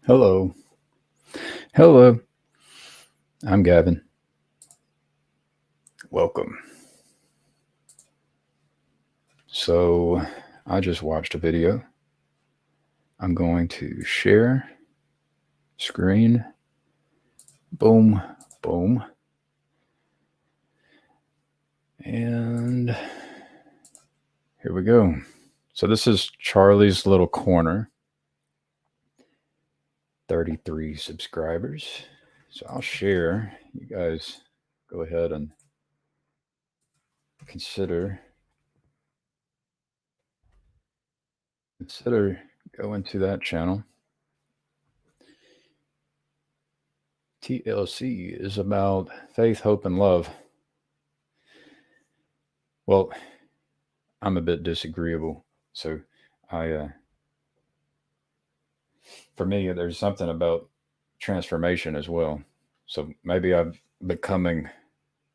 Hello. Hello. I'm Gavin. Welcome. So, I just watched a video. I'm going to share screen. Boom, boom. And here we go. So, this is Charlie's Little Corner. 33 subscribers. So, I'll share. You guys go ahead and consider going to that channel. TLC is about faith, hope, and love. Well, I'm a bit disagreeable. So for me, there's something about transformation as well. So maybe I'm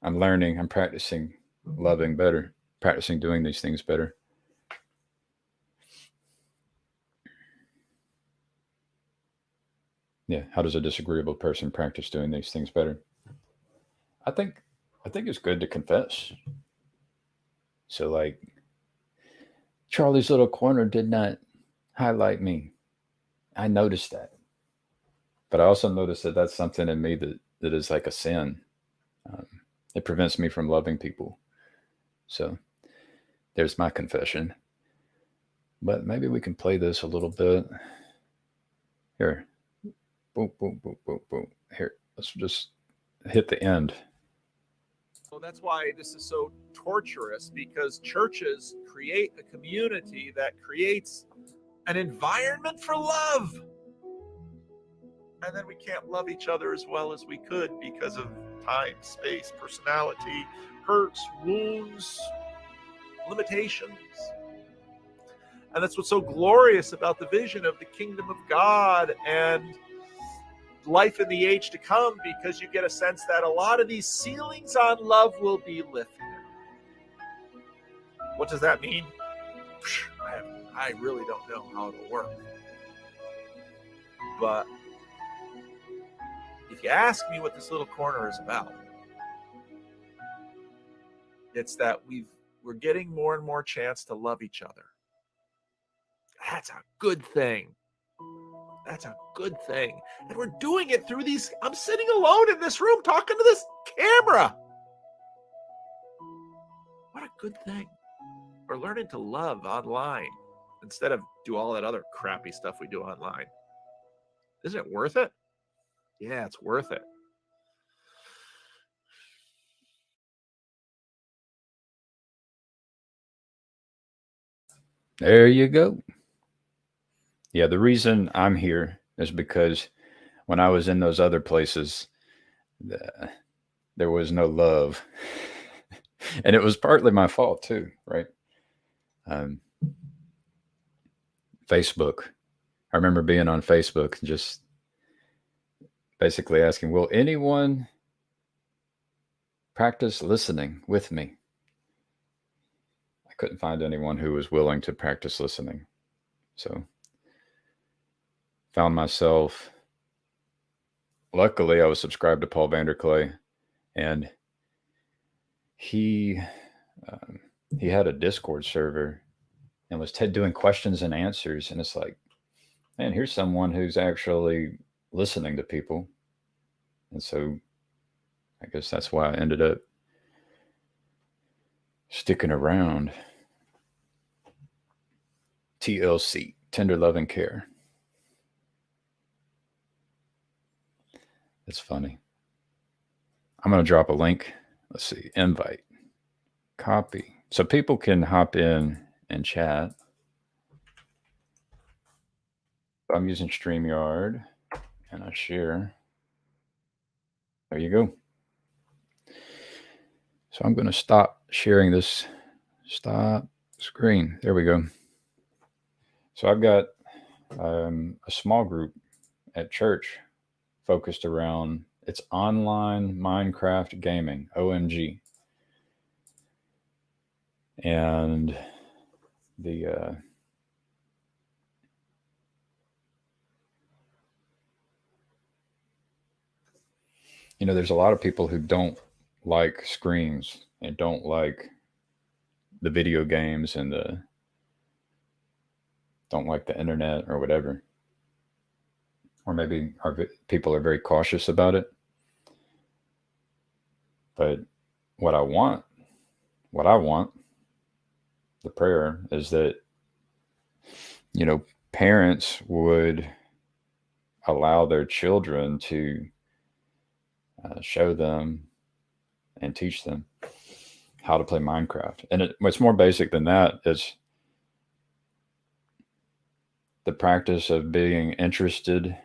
learning, I'm practicing loving better, practicing doing these things better. Yeah. How does a disagreeable person practice doing these things better? I think, I think it's good to confess. So like Charlie's Little Corner did not highlight me. I noticed that. But I also noticed that that's something in me that is like a sin. Um, it prevents me from loving people. So there's my confession. But maybe we can play this a little bit. Here. Boom, boom, boom, boom, boom. Here. Let's just hit the end. So that's why this is so torturous, because churches create a community that creates an environment for love. And then we can't love each other as well as we could because of time, space, personality, hurts, wounds, limitations. And that's what's so glorious about the vision of the kingdom of God and life in the age to come, because you get a sense that a lot of these ceilings on love will be lifted. What does that mean? I really don't know how it'll work. But if you ask me what this little corner is about, it's that we're getting more and more chance to love each other. That's a good thing. That's a good thing. And we're doing it through these. I'm sitting alone in this room talking to this camera. What a good thing. We're learning to love online instead of do all that other crappy stuff we do online. Isn't it worth it? Yeah, it's worth it. There you go. Yeah, the reason I'm here is because when I was in those other places, there was no love. And it was partly my fault too, right? Um, Facebook. I remember being on Facebook and just basically asking, will anyone practice listening with me? I couldn't find anyone who was willing to practice listening. So found myself, luckily I was subscribed to Paul Vanderklay, and he um, he had a Discord server and was doing questions and answers, and it's like, man, here's someone who's actually listening to people. And so I guess that's why I ended up sticking around. TLC, Tender Love and Care. It's funny. I'm going to drop a link. Let's see, invite, copy. So people can hop in and chat. I'm using StreamYard and I share. There you go. So I'm going to stop sharing this. Stop screen. There we go. So I've got a small group at church focused around it's online Minecraft gaming, OMG. And the there's a lot of people who don't like screens and don't like the video games and don't like the internet or whatever. Or maybe people are very cautious about it. But what I want, the prayer is that, parents would allow their children to show them and teach them how to play Minecraft. And what's more basic than that is the practice of being interested,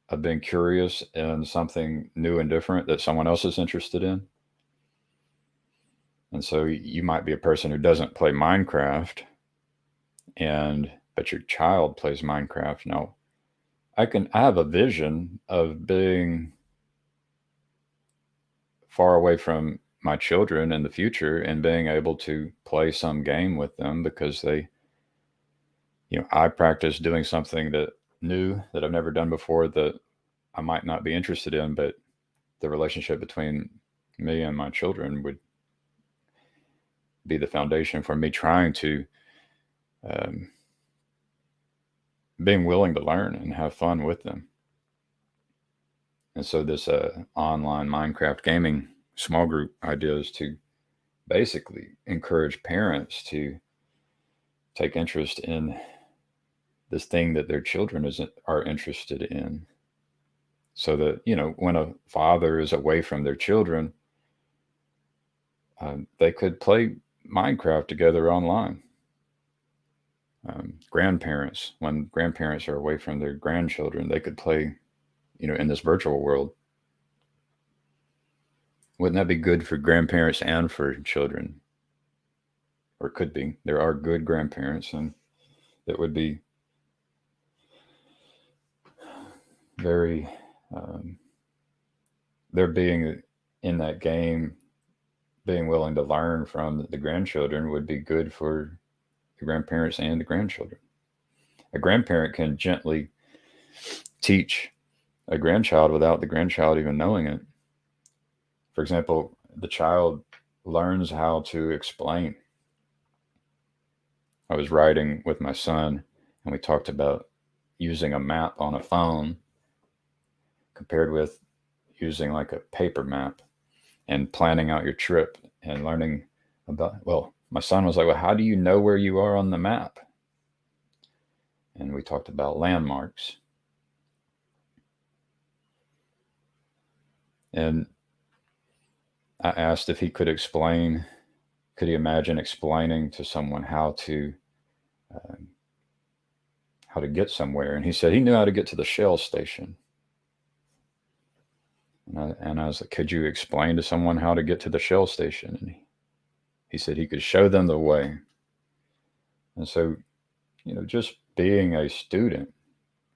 of being curious in something new and different that someone else is interested in. And so you might be a person who doesn't play Minecraft, but your child plays Minecraft. Now, I have a vision of being far away from my children in the future and being able to play some game with them because I practice doing something that new that I've never done before that I might not be interested in, but the relationship between me and my children would be the foundation for me trying to being willing to learn and have fun with them. And so this online Minecraft gaming small group idea is to basically encourage parents to take interest in this thing that their children are interested in. So that, when a father is away from their children, they could play Minecraft together online. Grandparents, when grandparents are away from their grandchildren, they could play, in this virtual world. Wouldn't that be good for grandparents and for children? Or could be. There are good grandparents, and that would be very, their being in that game, being willing to learn from the grandchildren would be good for the grandparents and the grandchildren. A grandparent can gently teach a grandchild without the grandchild even knowing it. For example, the child learns how to explain. I was riding with my son and we talked about using a map on a phone compared with using like a paper map and planning out your trip and learning about, my son was like, well, how do you know where you are on the map? And we talked about landmarks. And I asked if he could he imagine explaining to someone how to get somewhere? And he said he knew how to get to the Shell station. And I was like, could you explain to someone how to get to the Shell station? And he said he could show them the way. And so, just being a student,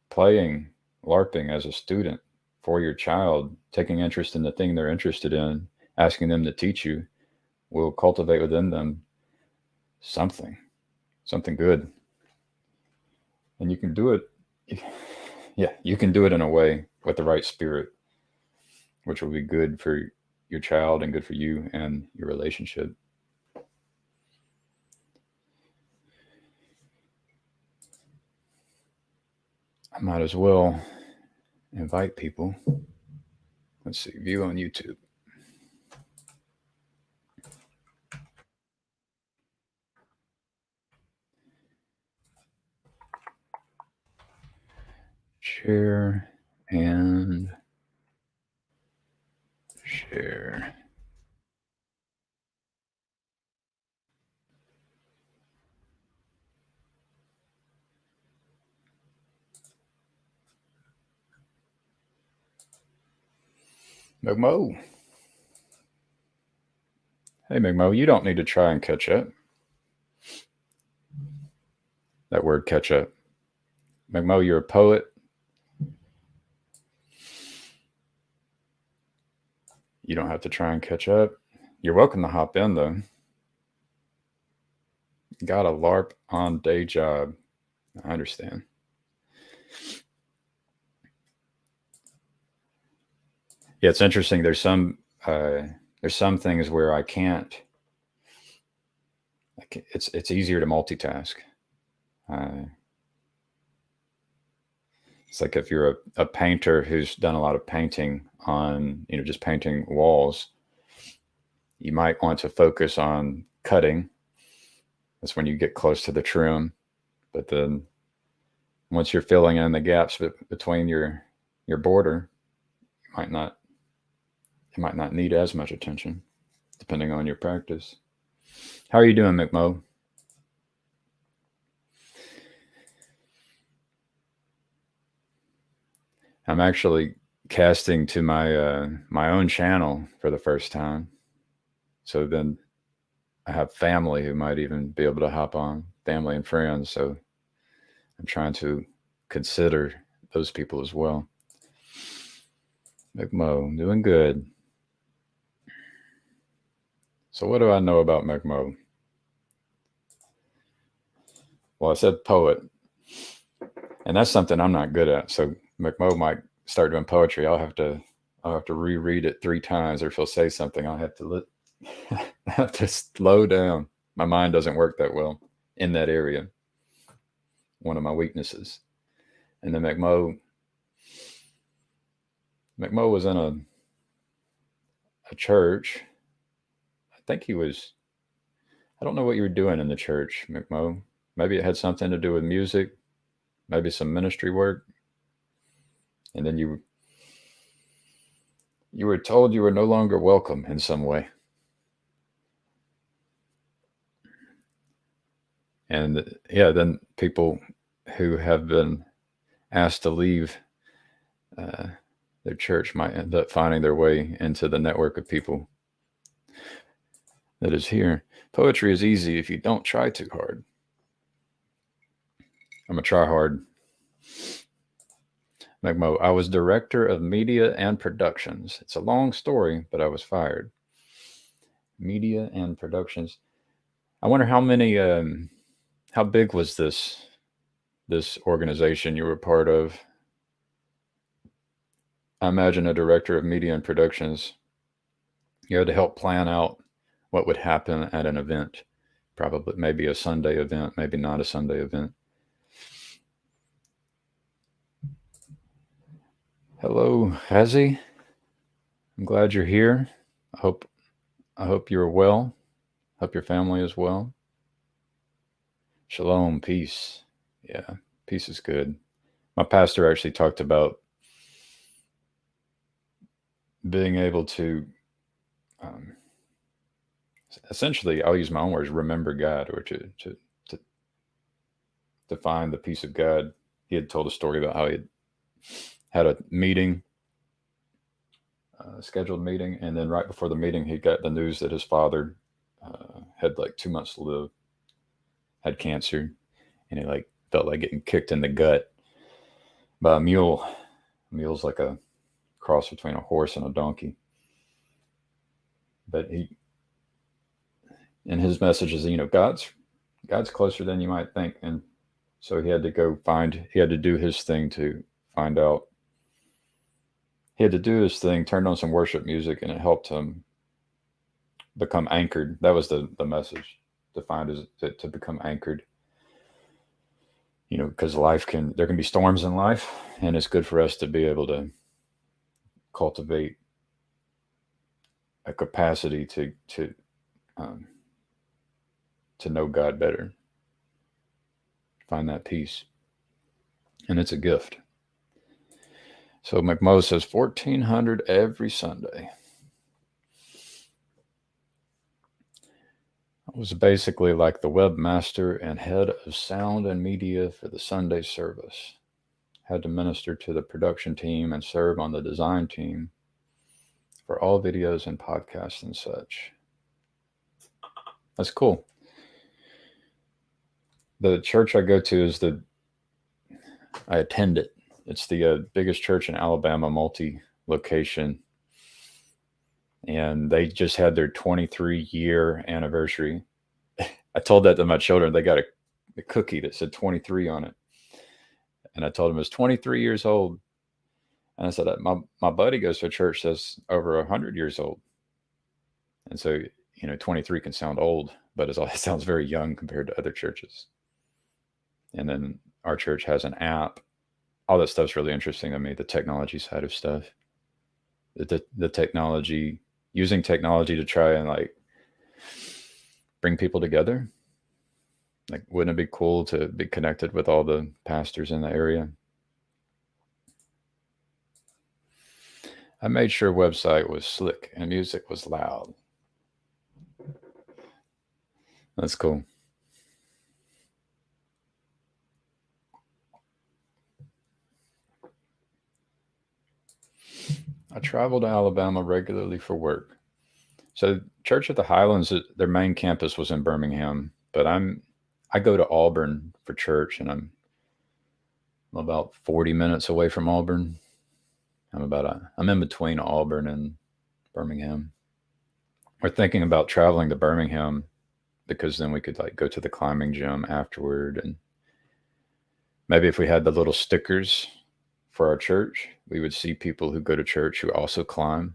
playing, LARPing as a student for your child, taking interest in the thing they're interested in, asking them to teach you, will cultivate within them something good. And you can do it. Yeah, you can do it in a way with the right spirit, which will be good for your child and good for you and your relationship. I might as well invite people. Let's see, view on YouTube. Share and share. McMo. Hey, McMo, you don't need to try and catch up. That word catch up. McMo, you're a poet. You don't have to try and catch up. You're welcome to hop in, though. Got a LARP on day job. I understand. Yeah, it's interesting. There's some things where I can't. It's easier to multitask. Uh, it's like if you're a painter who's done a lot of painting on, just painting walls, you might want to focus on cutting. That's when you get close to the trim. But then once you're filling in the gaps between your border, you might not need as much attention, depending on your practice. How are you doing, McMo? I'm actually casting to my own channel for the first time. So then I have family who might even be able to hop on, family and friends. So I'm trying to consider those people as well. McMo, doing good. So what do I know about McMo? Well, I said poet, and that's something I'm not good at. So McMo might start doing poetry. I'll have to reread it 3 times, or if he'll say something, I'll have to have to slow down. My mind doesn't work that well in that area. One of my weaknesses. And then McMo was in a church. I think he was. I don't know what you were doing in the church, McMo. Maybe it had something to do with music, maybe some ministry work. And then you were told you were no longer welcome in some way. And yeah, then people who have been asked to leave their church might end up finding their way into the network of people that is here. Poetry is easy if you don't try too hard. I'm going to try hard. McMo, I was director of media and productions. It's a long story, but I was fired. Media and productions. I wonder how many, how big was this organization you were part of? I imagine a director of media and productions, you had to help plan out what would happen at an event. Probably, maybe a Sunday event, maybe not a Sunday event. Hello, Chezi. I'm glad you're here. I hope you're well. Hope your family is well. Shalom, peace. Yeah, peace is good. My pastor actually talked about being able to, essentially, I'll use my own words, remember God, or to find the peace of God. He had told a story about how he had a meeting, scheduled meeting, and then right before the meeting, he got the news that his father had like 2 months to live, had cancer, and he like felt like getting kicked in the gut by a mule. A mule's like a cross between a horse and a donkey. But he, in his message, is God's closer than you might think, and so he had to do his thing to find out. He had to do his thing, turned on some worship music, and it helped him become anchored. That was the message, to become anchored. Because there can be storms in life, and it's good for us to be able to cultivate a capacity to know God better, find that peace, and it's a gift. So McMo says 1,400 every Sunday. I was basically like the webmaster and head of sound and media for the Sunday service. Had to minister to the production team and serve on the design team for all videos and podcasts and such. That's cool. The church I go to I attend it. It's the biggest church in Alabama, multi-location. And they just had their 23-year anniversary. I told that to my children. They got a cookie that said 23 on it. And I told them it was 23 years old. And I said, my buddy goes to a church that's over 100 years old. And so, 23 can sound old, but it sounds very young compared to other churches. And then our church has an app. All that stuff's really interesting to me, the technology side of stuff. The technology, using technology to try and like bring people together. Like, wouldn't it be cool to be connected with all the pastors in the area? I made sure website was slick and music was loud. That's cool. I travel to Alabama regularly for work. So Church of the Highlands, their main campus was in Birmingham, but I go to Auburn for church, and I'm about 40 minutes away from Auburn. I'm in between Auburn and Birmingham. We're thinking about traveling to Birmingham because then we could like go to the climbing gym afterward, and maybe if we had the little stickers for our church, we would see people who go to church who also climb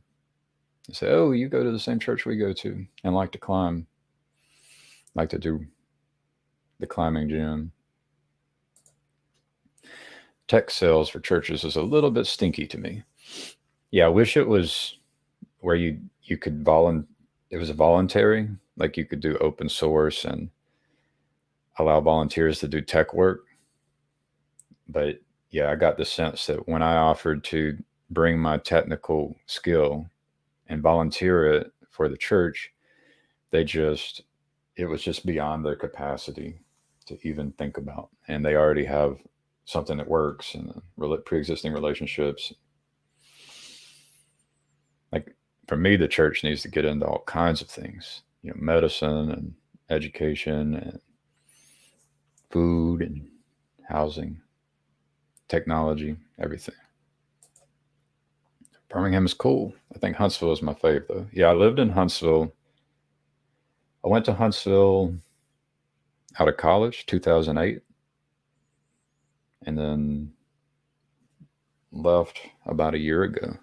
and say, "Oh, you go to the same church we go to and like to climb, like to do the climbing gym." Tech sales for churches is a little bit stinky to me. Yeah, I wish it was where you could it was voluntary, like you could do open source and allow volunteers to do tech work. But yeah, I got the sense that when I offered to bring my technical skill and volunteer it for the church, it was just beyond their capacity to even think about. And they already have something that works and pre-existing relationships. Like, for me, the church needs to get into all kinds of things, medicine and education and food and housing, technology, everything. Birmingham is cool. I think Huntsville is my fave, though. Yeah, I lived in Huntsville. I went to Huntsville out of college, 2008, and then left about a year ago.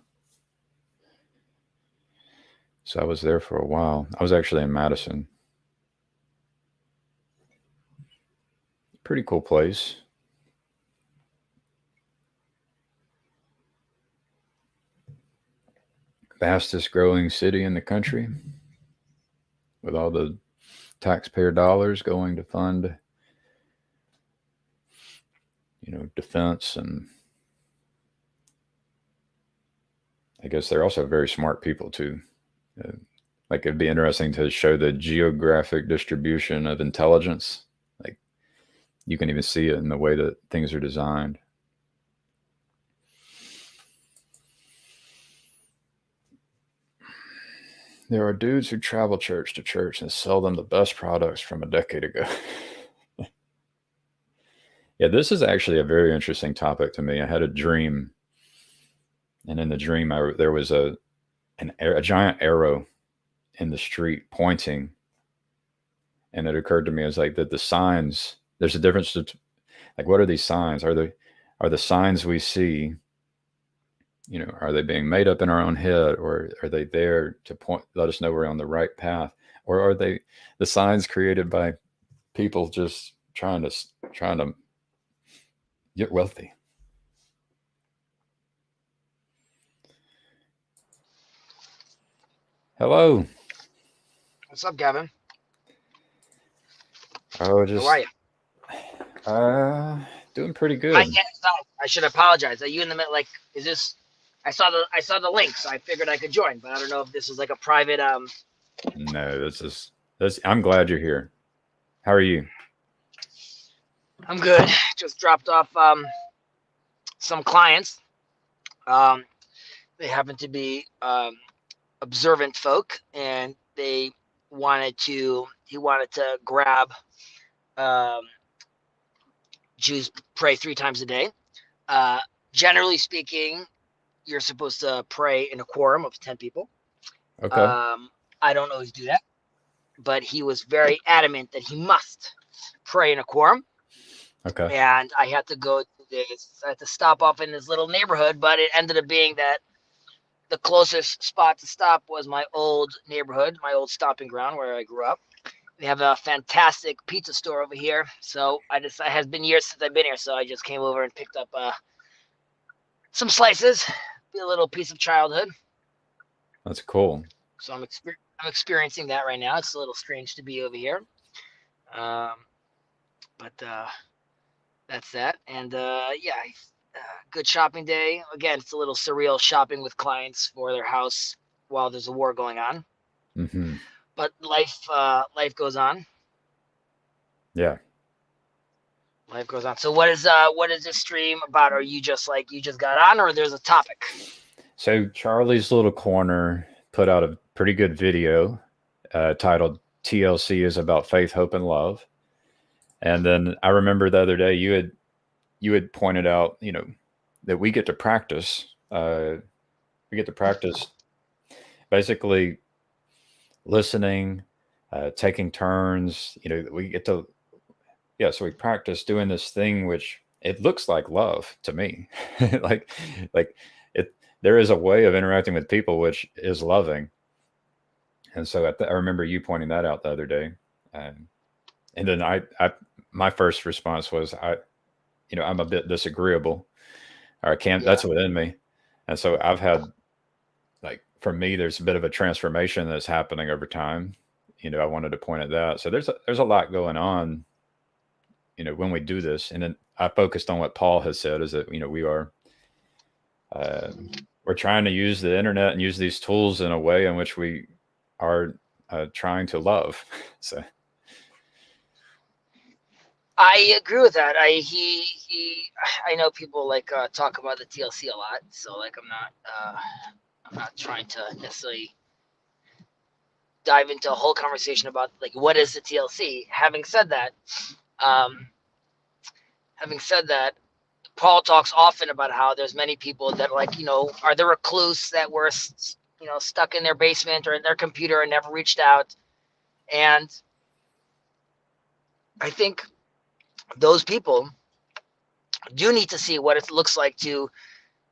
So I was there for a while. I was actually in Madison. Pretty cool place. Fastest growing city in the country, with all the taxpayer dollars going to fund, defense. And I guess they're also very smart people too. Like, it'd be interesting to show the geographic distribution of intelligence. Like, you can even see it in the way that things are designed. There are dudes who travel church to church and sell them the best products from a decade ago. Yeah, this is actually a very interesting topic to me. I had a dream, and in the dream, there was a giant arrow in the street pointing, and it occurred to me as like that the signs. There's a difference. Like, what are these signs? Are the signs we see? Are they being made up in our own head, or are they there to let us know we're on the right path, or are they the signs created by people just trying to get wealthy? Hello. What's up, Gavin? Oh, just How are you? Doing pretty good. I should apologize. Are you in the middle? Like, is this? I saw the link, so I figured I could join, but I don't know if this is like a private. No, this. I'm glad you're here. How are you? I'm good. Just dropped off some clients. They happen to be observant folk, and he wanted to grab Jews pray 3 times a day. Generally speaking, you're supposed to pray in a quorum of 10 people. Okay. I don't always do that, but he was very adamant that he must pray in a quorum. Okay. and I had to go to this. I had to stop off in this little neighborhood, but it ended up being that the closest spot to stop was my old neighborhood, my old stomping ground where I grew up. They have a fantastic pizza store over here, so it has been years since I've been here, so I just came over and picked up some slices, be a little piece of childhood. That's cool. So I'm experiencing that right now. It's a little strange to be over here, but that's that. And yeah, good shopping day. Again, it's a little surreal shopping with clients for their house while there's a war going on. Mm-hmm. But life goes on. Yeah. Life goes on. So what is this stream about? Are you just got on, or there's a topic? So Charlie's Little Corner put out a pretty good video titled TLC is about faith, hope, and love. And then I remember the other day you had pointed out, that we get to practice. We get to practice basically listening, taking turns. We get to, so we practice doing this thing, which it looks like love to me. like it, there is a way of interacting with people which is loving. And so I remember you pointing that out the other day. And then my first response was, I'm a bit disagreeable, or I can't, that's within me. And so I've had, for me, there's a bit of a transformation that's happening over time. I wanted to point at that. So there's a lot going on, when we do this. And then I focused on what Paul has said, is that, we're trying to use the internet and use these tools in a way in which we are trying to love. So I agree with that. I know people talk about the TLC a lot, so I'm not trying to necessarily dive into a whole conversation about what is the TLC. Having said that, Paul talks often about how there's many people that are the recluse that were stuck in their basement or in their computer and never reached out. And I think those people do need to see what it looks like to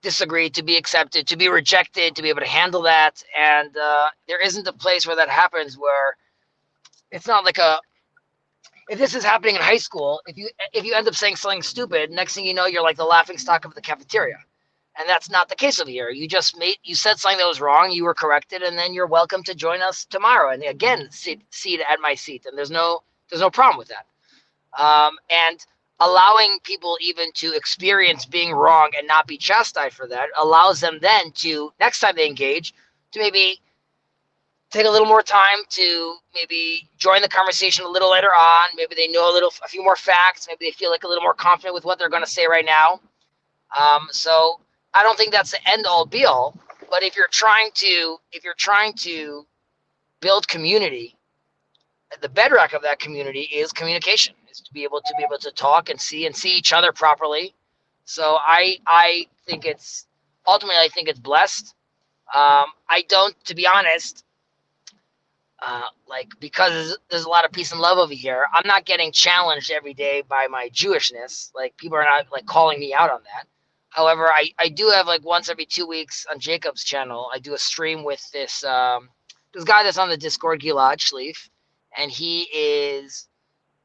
disagree, to be accepted, to be rejected, to be able to handle that. And there isn't a place where that happens where it's not if this is happening in high school, if you end up saying something stupid, next thing you know, you're like the laughing stock of the cafeteria. And that's not the case over here. You said something that was wrong, you were corrected, and then you're welcome to join us tomorrow. And again, seat at my seat. And there's no problem with that. And allowing people even to experience being wrong and not be chastised for that allows them then to, next time they engage, to maybe take a little more time to maybe join the conversation a little later on. Maybe they know a few more facts. Maybe they feel a little more confident with what they're going to say right now. So I don't think that's the end all be all. But if you're trying to build community, the bedrock of that community is communication. Is to be able to talk and see each other properly. So I think it's blessed. I don't, to be honest. Because there's a lot of peace and love over here, I'm not getting challenged every day by my Jewishness. People are not calling me out on that. However, I do have once every 2 weeks on Jacob's channel, I do a stream with this guy that's on the Discord, Gilad Schleif, and he is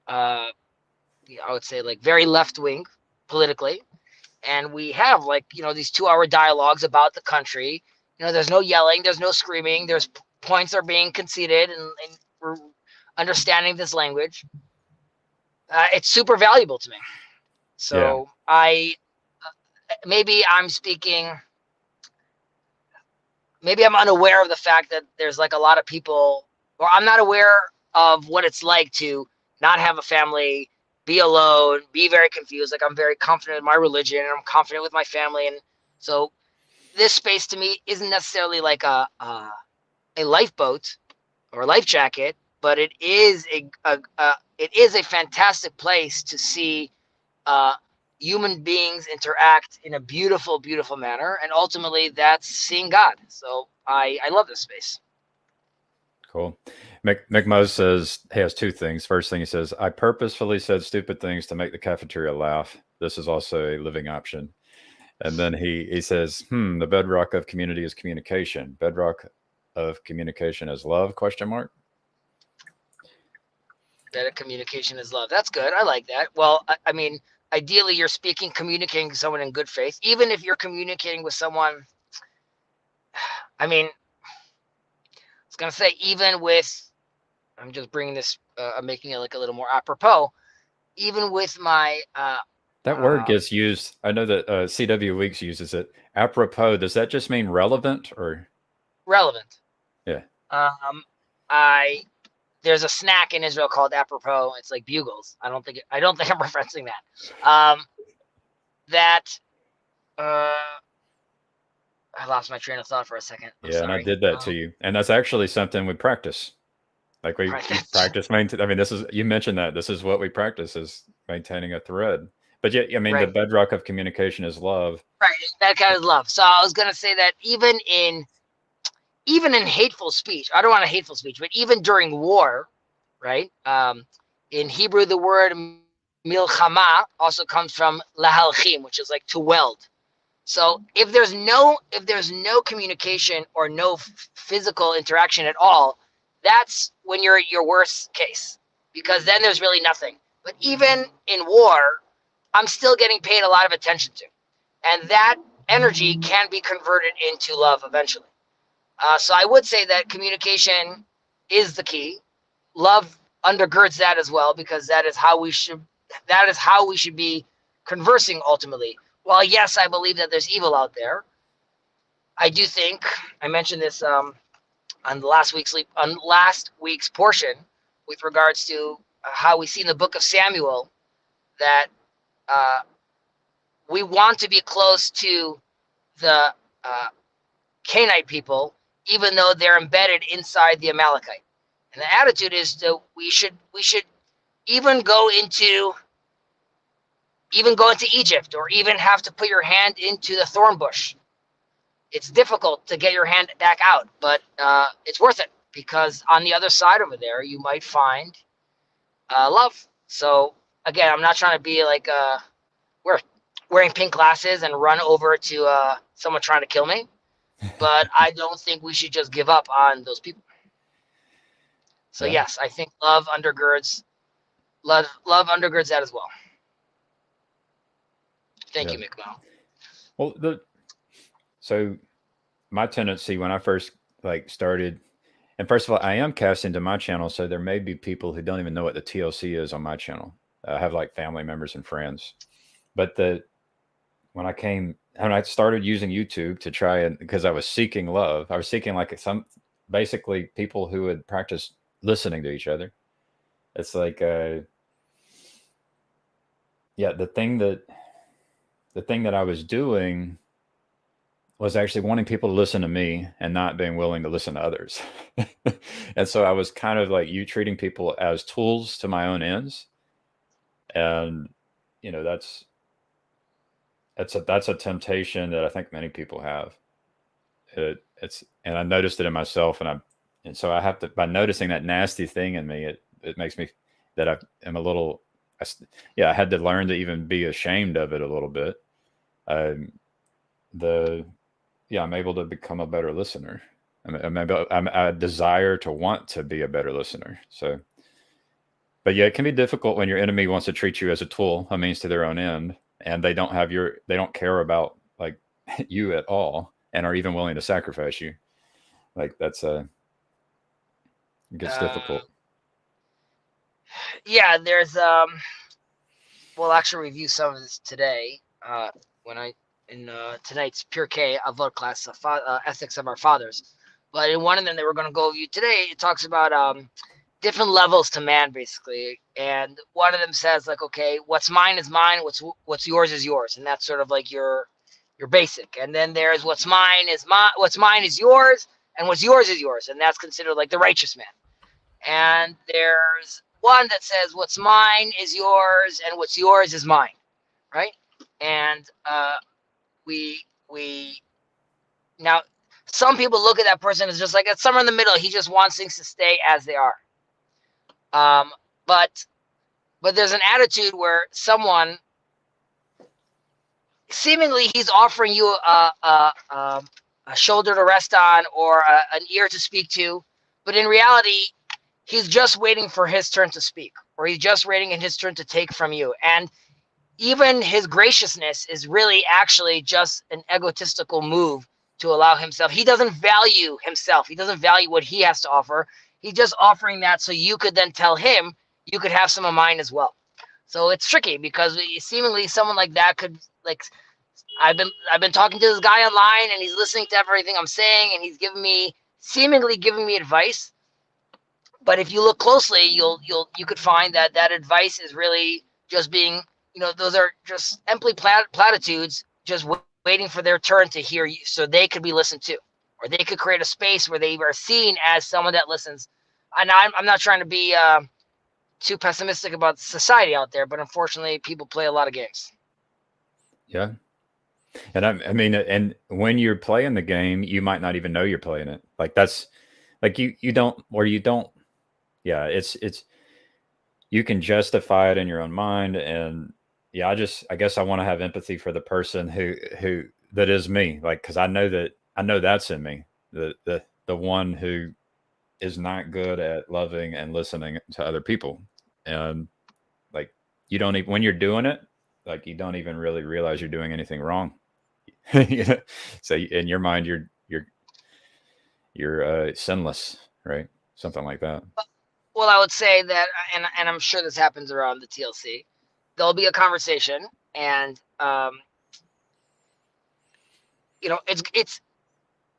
I would say very left wing politically, and we have these 2-hour dialogues about the country. There's no yelling, there's no screaming, there's points are being conceded, and we're understanding this language. It's super valuable to me. So yeah. Maybe I'm unaware of the fact that there's a lot of people, or I'm not aware of what it's like to not have a family, be alone, be very confused. I'm very confident in my religion, and I'm confident with my family. And so this space to me isn't necessarily a lifeboat or a life jacket, but it is a fantastic place to see human beings interact in a beautiful, beautiful manner, and ultimately that's seeing God. So I love this space. Cool. McMo says he has two things. First thing he says, I purposefully said stupid things to make the cafeteria laugh. This is also a living option. And then he says, the bedrock of community is communication. Bedrock of communication is love, question mark. That communication is love. That's good. I like that. Well, I mean, ideally you're communicating to someone in good faith. Even if you're communicating with someone, I mean, I was going to say, even with, I'm just bringing this, I'm making it like a little more apropos, even with my, that word gets used. I know that CW Weeks uses it. Apropos, does that just mean relevant or? Relevant. Yeah. There's a snack in Israel called apropos. It's like bugles. I don't think I'm referencing that. I lost my train of thought for a second. I'm sorry. And I did that to you. And that's actually something we practice. Like we practice maintain. I mean, you mentioned that this is what we practice is maintaining a thread. But yeah, I mean, the bedrock of communication is love. Right. That kind of love. So I was going to say that even in hateful speech, I don't want a hateful speech, but even during war, right? In Hebrew, the word milchama also comes from lahalchim, which is like to weld. So if there's no communication or no physical interaction at all, that's when you're at your worst case, because then there's really nothing. But even in war, I'm still getting paid a lot of attention to, and that energy can be converted into love eventually. So I would say that communication is the key. Love undergirds that as well, because that is how we should be conversing ultimately. While yes, I believe that there's evil out there, I do think I mentioned this on last week's portion with regards to how we see in the book of Samuel that we want to be close to the Canaanite people, even though they're embedded inside the Amalekite. And the attitude is that we should even go into Egypt, or even have to put your hand into the thorn bush. It's difficult to get your hand back out, but it's worth it, because on the other side over there, you might find love. So again, I'm not trying to be like wearing pink glasses and run over to someone trying to kill me, but I don't think we should just give up on those people. So yes, I think love undergirds that as well. Thank you, McMahon. Well, so my tendency when I first started, and first of all, I am casting to my channel, so there may be people who don't even know what the TLC is on my channel. I have family members and friends, but when I started using YouTube to try and, because I was seeking love, I was seeking basically people who would practice listening to each other. It's like, the thing that I was doing was actually wanting people to listen to me and not being willing to listen to others. And so I was kind of like treating people as tools to my own ends. And, that's a temptation that I think many people have. And I noticed it in myself, and so I have to, by noticing that nasty thing in me, it makes me that I am a little, I had to learn to even be ashamed of it a little bit. I'm able to become a better listener. I desire to want to be a better listener. So, but yeah, it can be difficult when your enemy wants to treat you as a tool, a means to their own end, and they don't care about you at all, and are even willing to sacrifice you. That's it gets difficult. Yeah, there's we'll actually review some of this today in tonight's Pure K Avot class, Ethics of Our Fathers. But in one of them that we're going to go review today, it talks about different levels to man, basically. And one of them says okay, what's mine is mine, what's yours is yours, and that's sort of like your basic. And then there's what's mine is yours, and what's yours is yours, and that's considered like the righteous man. And there's one that says what's mine is yours, and what's yours is mine, right? And we now Some people look at that person as just like it's somewhere in the middle. He just wants things to stay as they are. But there's an attitude where someone seemingly he's offering you a shoulder to rest on or an ear to speak to, but in reality, he's just waiting for his turn to speak, or he's just waiting in his turn to take from you. And even his graciousness is really actually just an egotistical move to allow himself. He doesn't value himself. He doesn't value what he has to offer. He's just offering that so you could then tell him you could have some of mine as well. So it's tricky because seemingly someone like that could like. I've been talking to this guy online and he's listening to everything I'm saying and he's seemingly giving me advice. But if you look closely, you could find that advice is really just being, those are just empty platitudes, just waiting for their turn to hear you, so they could be listened to, or they could create a space where they are seen as someone that listens. And I'm not trying to be too pessimistic about society out there, but unfortunately, people play a lot of games. Yeah. And I mean, and when you're playing the game, you might not even know you're playing it. Like that's like you don't. Yeah, it's you can justify it in your own mind. And yeah, I guess I want to have empathy for the person who that is me. Like, cause I know that's in me. The one who is not good at loving and listening to other people. And like, you don't even, when you're doing it, like you don't even really realize you're doing anything wrong. So in your mind, you're sinless, right? Something like that. Well, I would say that, and I'm sure this happens around the TLC. There'll be a conversation, and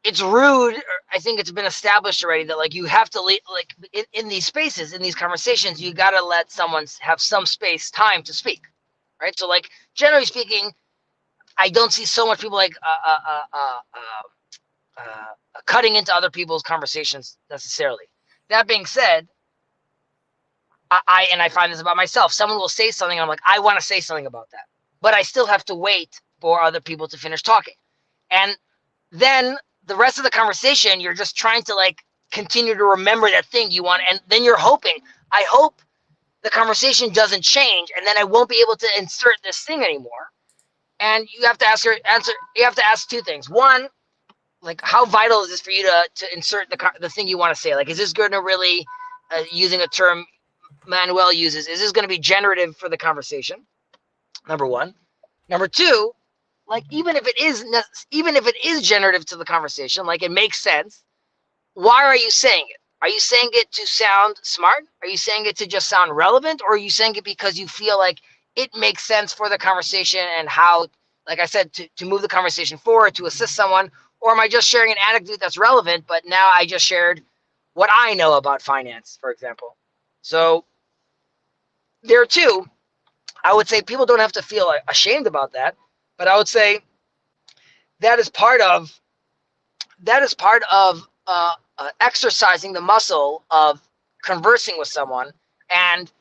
it's rude. I think it's been established already that like you have to like in these spaces, in these conversations, you got to let someone have some time to speak, right? So like generally speaking, I don't see so much people like cutting into other people's conversations necessarily. That being said, I find this about myself. Someone will say something, and I'm like, I want to say something about that, but I still have to wait for other people to finish talking, and then the rest of the conversation, you're just trying to like continue to remember that thing you want, and then you're hoping. I hope the conversation doesn't change, and then I won't be able to insert this thing anymore. And you have to you have to ask two things. One, like how vital is this for you to insert the thing you want to say? Like, is this going to really, using a term Manuel uses, is this going to be generative for the conversation? Number one. Number two, like even if it is generative to the conversation, like it makes sense, why are you saying it? Are you saying it to sound smart? Are you saying it to just sound relevant? Or are you saying it because you feel like it makes sense for the conversation and how, like I said, to move the conversation forward, to assist someone? Or am I just sharing an anecdote that's relevant, but now I just shared what I know about finance, for example? So there too, I would say people don't have to feel ashamed about that, but I would say that is part of exercising the muscle of conversing with someone and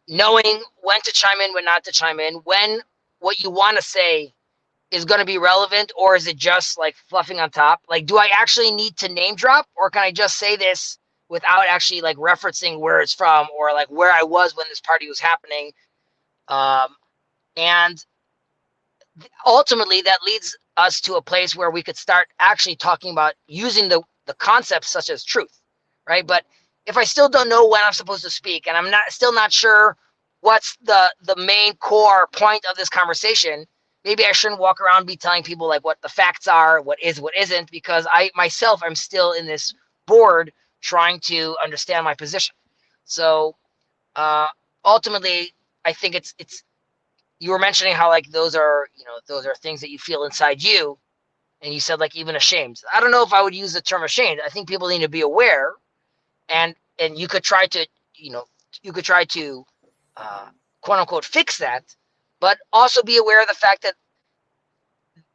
knowing when to chime in, when not to chime in, when what you want to say is going to be relevant, or is it just like fluffing on top? Like, do I actually need to name drop, or can I just say this without actually like referencing where it's from or like where I was when this party was happening? And ultimately that leads us to a place where we could start actually talking about using the concepts such as truth, right? But if I still don't know when I'm supposed to speak, and I'm still not sure what's the main core point of this conversation, maybe I shouldn't walk around be telling people like what the facts are, what is, what isn't, because I myself am still in this board trying to understand my position. So ultimately, I think it's you were mentioning how like those are things that you feel inside you, and you said like even ashamed. I don't know if I would use the term ashamed. I think people need to be aware, and you could try to quote unquote fix that, but also be aware of the fact that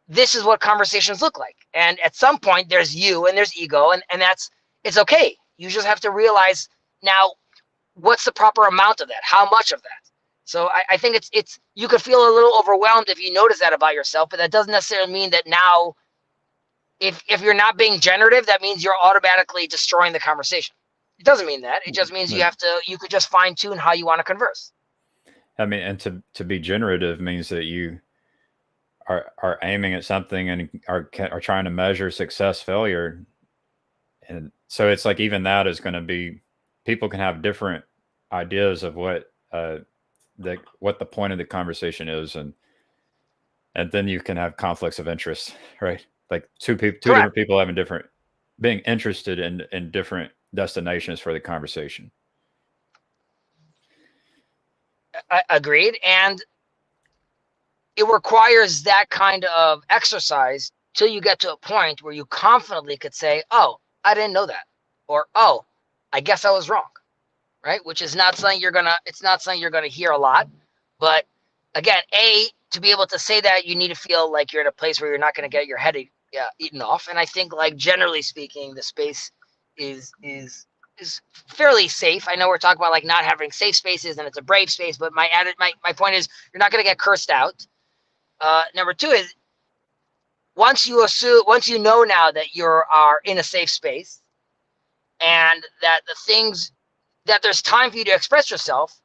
this is what conversations look like. And at some point there's you and there's ego, and it's okay. You just have to realize now what's the proper amount of that, how much of that. So I think it's you could feel a little overwhelmed if you notice that about yourself, but that doesn't necessarily mean that now If you're not being generative, that means you're automatically destroying the conversation. It doesn't mean that. It just means you could just fine tune how you want to converse. I mean, and to be generative means that you are aiming at something and are trying to measure success, failure. And so it's like, even that is going to be, people can have different ideas of what the point of the conversation is. And then you can have conflicts of interest, right? Like two different people having being interested in different destinations for the conversation. Agreed. And it requires that kind of exercise till you get to a point where you confidently could say, oh, I didn't know that. Or, oh, I guess I was wrong. Right? Which is not something it's not something you're going to hear a lot. But again, to be able to say that, you need to feel like you're in a place where you're not going to get your head eaten off. And I think, like, generally speaking, the space is fairly safe. I know we're talking about like not having safe spaces and it's a brave space, but my point is, you're not going to get cursed out. Number two is, once you know now that you are in a safe space and that that there's time for you to express yourself,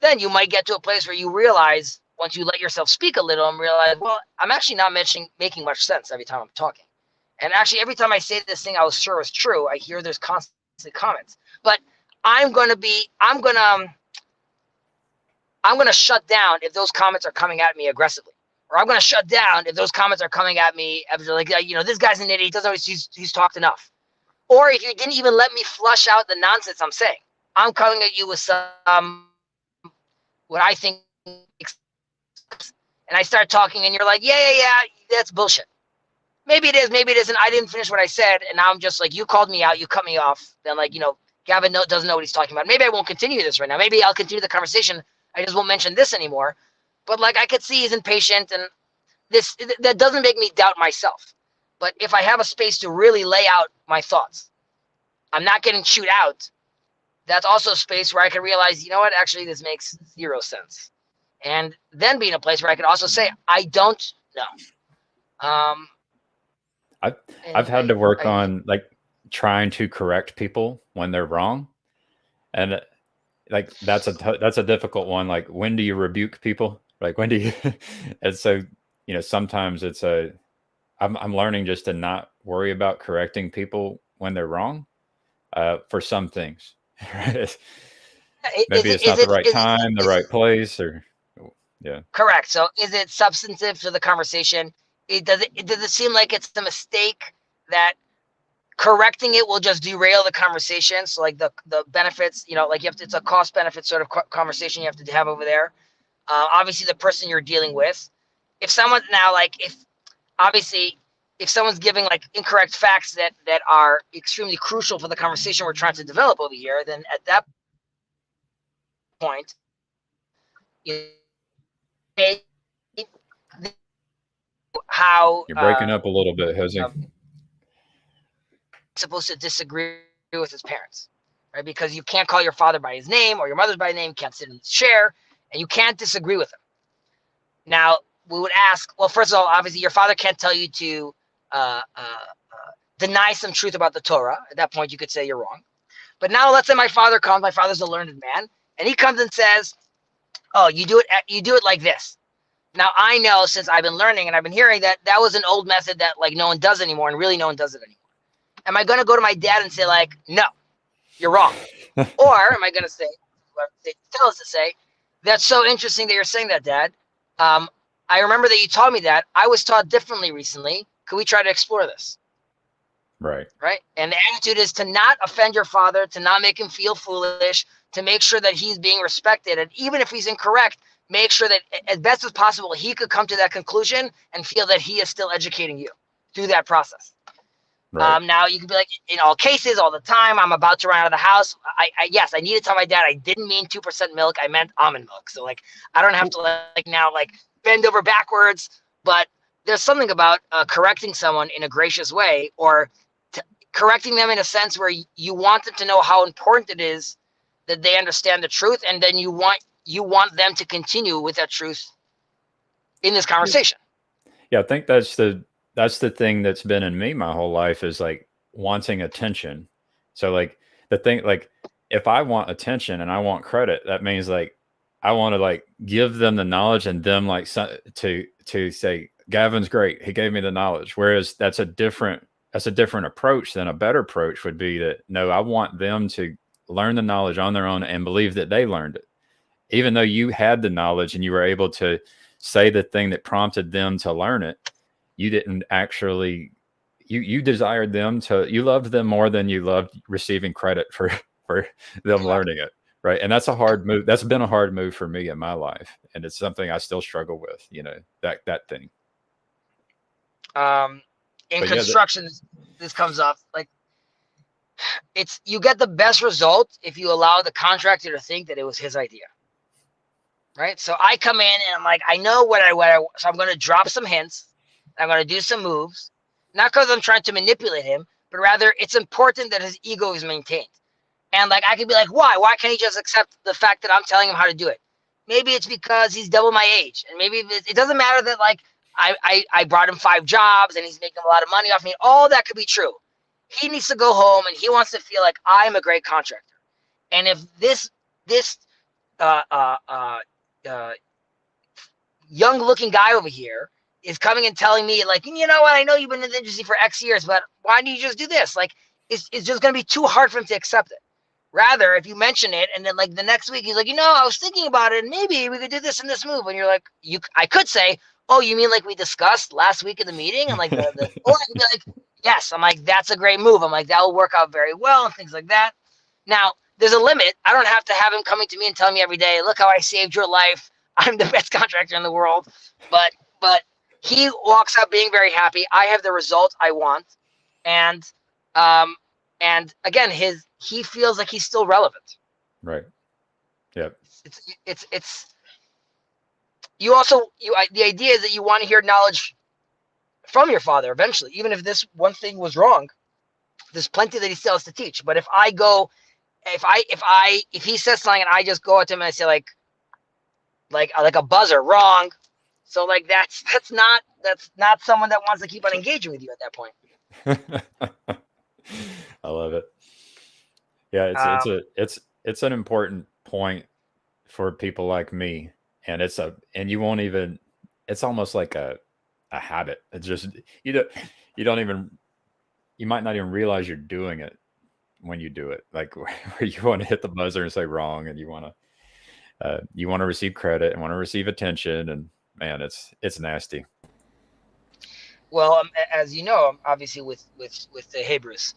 then you might get to a place where you realize, once you let yourself speak a little and realize, well, I'm actually not making much sense every time I'm talking. And actually, every time I say this thing I was sure was true, I hear there's constant comments. But I'm gonna shut down if those comments are coming at me aggressively, or I'm gonna shut down if those comments are coming at me like, this guy's an idiot. He doesn't always he's talked enough. Or if you didn't even let me flush out the nonsense I'm saying, I'm coming at you with some what I think, and I start talking, and you're like, yeah, that's bullshit. Maybe it is, maybe it isn't. I didn't finish what I said, and now I'm just like, you called me out, you cut me off. Then, like, Gavin doesn't know what he's talking about. Maybe I won't continue this right now. Maybe I'll continue the conversation. I just won't mention this anymore. But like, I could see he's impatient, and that doesn't make me doubt myself. But if I have a space to really lay out my thoughts, I'm not getting chewed out. That's also a space where I can realize, you know what, actually, this makes zero sense. And then be in a place where I can also say, I don't know. I've had to work on like trying to correct people when they're wrong, and like that's a difficult one. Like, when do you rebuke people? Like, when do you? And so, sometimes I'm learning just to not worry about correcting people when they're wrong for some things. Maybe it's not the right time, the right place, or yeah. Correct. So, is it substantive to the conversation? Does it seem like it's a mistake that correcting it will just derail the conversation? So, like, the benefits, like, it's a cost benefit sort of conversation you have to have over there. Obviously, the person you're dealing with. If someone now, like, if someone's giving like incorrect facts that are extremely crucial for the conversation we're trying to develop over here, then at that point, how you're breaking up a little bit, Chezi. Supposed to disagree with his parents, right? Because you can't call your father by his name or your mother by name, can't sit in his chair, and you can't disagree with him. Now, we would ask, well, first of all, obviously your father can't tell you to deny some truth about the Torah. At that point, you could say you're wrong. But now let's say my father's a learned man, and he comes and says, oh, you do it like this. Now, I know, since I've been learning and I've been hearing that was an old method that like no one does anymore, and really no one does it anymore. Am I going to go to my dad and say, like, no, you're wrong? Or am I going to say, tell us to say, that's so interesting that you're saying that, Dad. I remember that you taught me that. I was taught differently recently. Could we try to explore this? Right. Right. And the attitude is to not offend your father, to not make him feel foolish, to make sure that he's being respected. And even if he's incorrect, make sure that as best as possible, he could come to that conclusion and feel that he is still educating you through that process. Right. Now, you could be like, in all cases, all the time, I'm about to run out of the house. Yes, I need to tell my dad I didn't mean 2% milk. I meant almond milk. So, like, I don't have to, now bend over backwards. But there's something about correcting someone in a gracious way, or correcting them in a sense where you want them to know how important it is that they understand the truth. And then you want them to continue with that truth in this conversation. Yeah, I think that's the that's the thing that's been in me my whole life is like wanting attention. So like the thing, like if I want attention and I want credit, that means like I want to like give them the knowledge and them like to say Gavin's great. He gave me the knowledge. Whereas that's a different approach. Than a better approach would be that no, I want them to learn the knowledge on their own and believe that they learned it, even though you had the knowledge and you were able to say the thing that prompted them to learn it. You didn't actually. You desired them to. You loved them more than you loved receiving credit for them learning it. Right. And that's a hard move. That's been a hard move for me in my life. And it's something I still struggle with, that thing. In But construction, this comes up like you get the best result if you allow the contractor to think that it was his idea. Right. So I come in and I'm like, I know what I so I'm going to drop some hints. I'm going to do some moves, not because I'm trying to manipulate him, but rather it's important that his ego is maintained. And like, I could be like, why? Why can't he just accept the fact that I'm telling him how to do it? Maybe it's because he's double my age. And maybe it doesn't matter that like I brought him 5 jobs and he's making a lot of money off me. All that could be true. He needs to go home and he wants to feel like I'm a great contractor. And if this young looking guy over here is coming and telling me like, you know what, I know you've been in the industry for X years, but why don't you just do this? Like, it's just going to be too hard for him to accept it. Rather, if you mention it and then like the next week he's like, I was thinking about it and maybe we could do this and this move. And you're like, I could say, oh, you mean like we discussed last week in the meeting? And like, or I could be like, yes. I'm like, that's a great move. I'm like, that will work out very well and things like that. Now, there's a limit. I don't have to have him coming to me and telling me every day, look how I saved your life. I'm the best contractor in the world. But he walks out being very happy. I have the result I want. And again, he feels like he's still relevant. Right. Yep. It's the idea is that you want to hear knowledge from your father eventually, even if this one thing was wrong. There's plenty that he still has to teach. But if he says something and I just go at him and I say like a buzzer, wrong. So like that's not someone that wants to keep on engaging with you at that point. I love it. Yeah, it's an important point for people like me, and you won't even. It's almost like a habit. It's just you might not even realize you're doing it when you do it. Like where you want to hit the buzzer and say wrong, and you want to receive credit and want to receive attention, and man, it's nasty. Well, as you know, obviously with the Hebrews,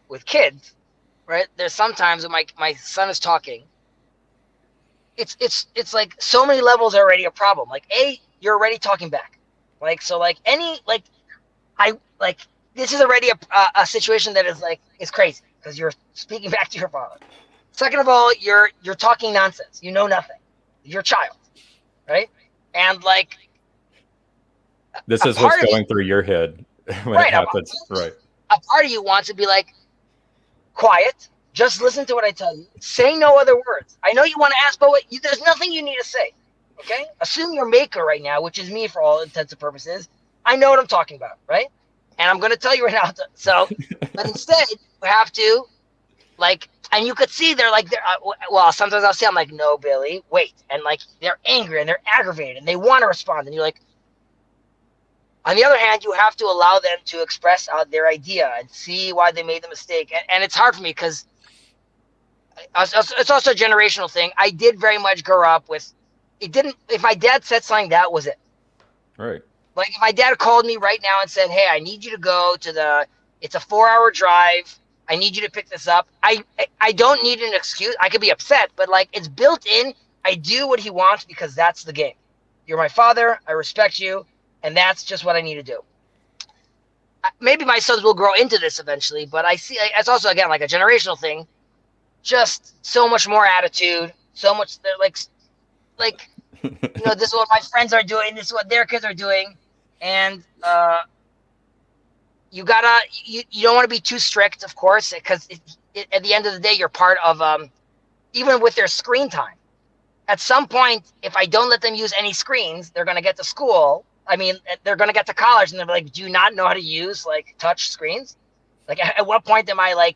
with kids, right? There's sometimes when my son is talking, it's like so many levels are already a problem. Like you're already talking back, like so like this is already a situation that is crazy because you're speaking back to your father. Second of all, you're talking nonsense. You know nothing. You're a child, right? And like this is what's going through your head when it happens, right? A part of you wants to be like, quiet, just listen to what I tell you. Say no other words. I know you want to ask, but there's nothing you need to say. Okay? Assume you're maker right now, which is me for all intents and purposes. I know what I'm talking about, right? And I'm going to tell you right now. So, but instead, you have to, like, and you could see well, sometimes I'll say, I'm like, no, Billy, wait. And like, they're angry and they're aggravated and they want to respond. And you're like, on the other hand, you have to allow them to express their idea and see why they made the mistake. And it's hard for me because it's also a generational thing. I did very much grow up with if my dad said something, that was it. Right. Like if my dad called me right now and said, hey, I need you to go to it's a 4-hour drive. I need you to pick this up. I don't need an excuse. I could be upset, but like it's built in. I do what he wants because that's the game. You're my father. I respect you. And that's just what I need to do. Maybe my sons will grow into this eventually, but I see it's also, again, like a generational thing. Just so much more attitude, so much, they're like, this is what my friends are doing, this is what their kids are doing. And you don't want to be too strict, of course, because at the end of the day, you're part of, even with their screen time. At some point, if I don't let them use any screens, they're going to get to school I mean, they're going to get to college and they're like, do you not know how to use like touch screens? Like, at what point am I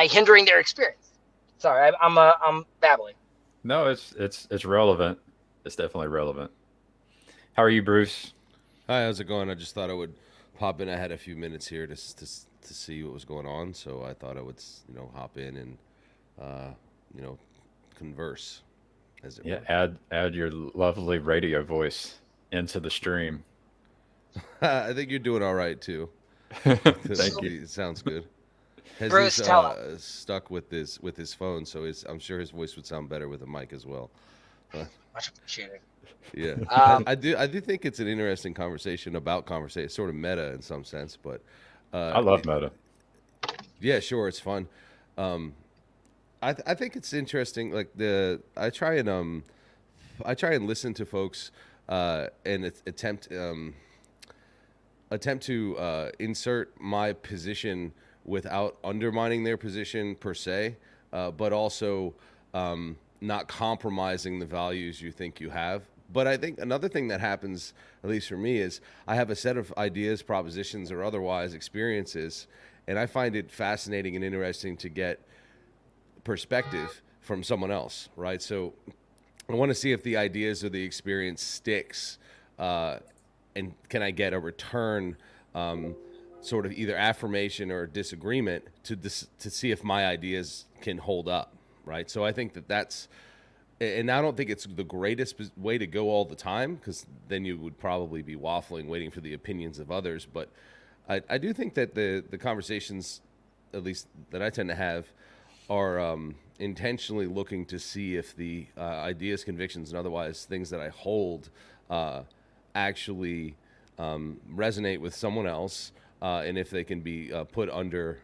hindering their experience? Sorry, I'm babbling. No, it's relevant. It's definitely relevant. How are you, Bruce? Hi, how's it going? I just thought I would pop in. I had a few minutes here to see what was going on, so I thought I would hop in and uh, you know converse, as it Yeah, were. add your lovely radio voice into the stream. I think you're doing all right too. Thank you. It sounds good. Has Bruce, he's tell him. stuck with his phone, so I'm sure his voice would sound better with a mic as well. Much appreciated. Yeah, Um, I do think it's an interesting conversation about conversation. It's sort of meta in some sense, but I love meta. yeah, sure, it's fun. Um, I think it's interesting. Like I try and listen to folks and attempt to insert my position without undermining their position per se, but also not compromising the values you think you have. But I think another thing that happens, at least for me, is I have a set of ideas, propositions, or otherwise experiences, and I find it fascinating and interesting to get perspective from someone else, right? So I want to see if the ideas or the experience sticks, and can I get a return, sort of either affirmation or disagreement to see if my ideas can hold up, right? So I think that's, and I don't think it's the greatest way to go all the time, because then you would probably be waffling, waiting for the opinions of others. But I do think that the conversations, at least that I tend to have, are intentionally looking to see if the ideas, convictions, and otherwise things that I hold actually resonate with someone else, and if they can be put under,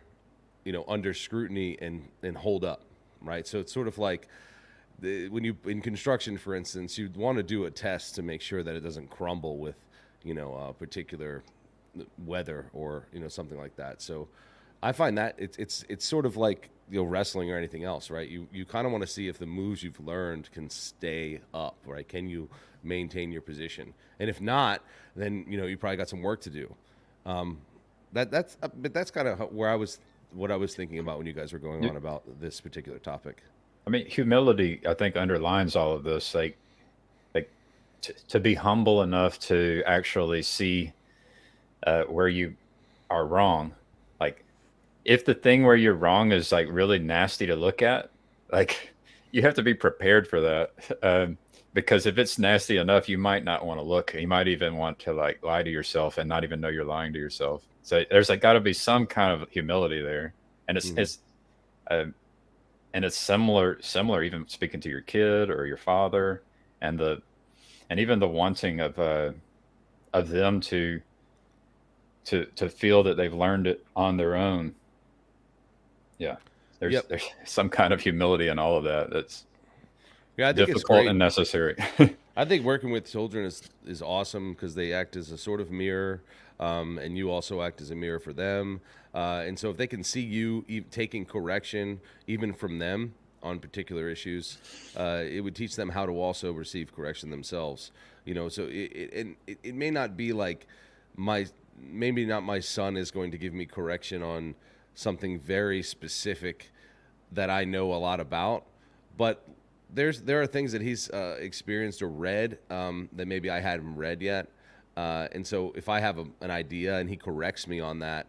under scrutiny and hold up, right? So it's sort of like when you in construction, for instance, you'd want to do a test to make sure that it doesn't crumble with, particular weather or something like that. So I find that it's sort of like wrestling or anything else, right? You kind of want to see if the moves you've learned can stay up, right? Can you maintain your position? And if not, then you probably got some work to do. That's kind of what I was thinking about when you guys were going on about this particular topic. I mean, humility, I think, underlines all of this. Like to be humble enough to actually see where you are wrong. Like, if the thing where you're wrong is like really nasty to look at, like you have to be prepared for that. Because if it's nasty enough, you might not want to look. You might even want to like lie to yourself and not even know you're lying to yourself. So there's like got to be some kind of humility there, and uh, it's similar even speaking to your kid or your father, and even the wanting of them to feel that they've learned it on their own. Yeah, Yep. there's some kind of humility in all of that. That's Yeah, I think it's difficult great. and necessary. I think working with children is awesome because they act as a sort of mirror, and you also act as a mirror for them. And so if they can see you taking correction, even from them on particular issues, it would teach them how to also receive correction themselves. So it may not be like maybe not my son is going to give me correction on something very specific that I know a lot about, but there are things that he's experienced or read that maybe I hadn't read yet, and so if I have an idea and he corrects me on that,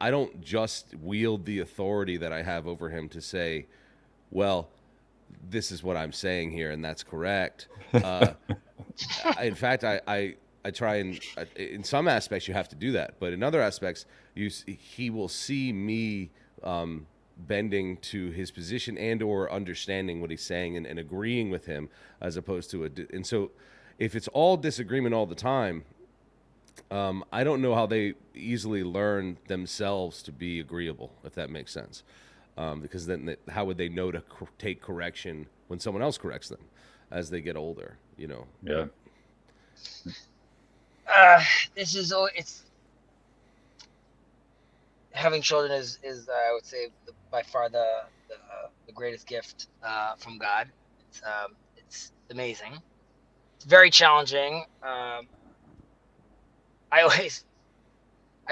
I don't just wield the authority that I have over him to say, well, this is what I'm saying here and that's correct. In fact, I try and in some aspects you have to do that, but in other aspects he will see me bending to his position and or understanding what he's saying and agreeing with him, as opposed to and so if it's all disagreement all the time, I don't know how they easily learn themselves to be agreeable, if that makes sense, because then how would they know to take correction when someone else corrects them as they get older? Yeah. This is it's having children is I would say by far the greatest gift from God. It's amazing. It's very challenging. I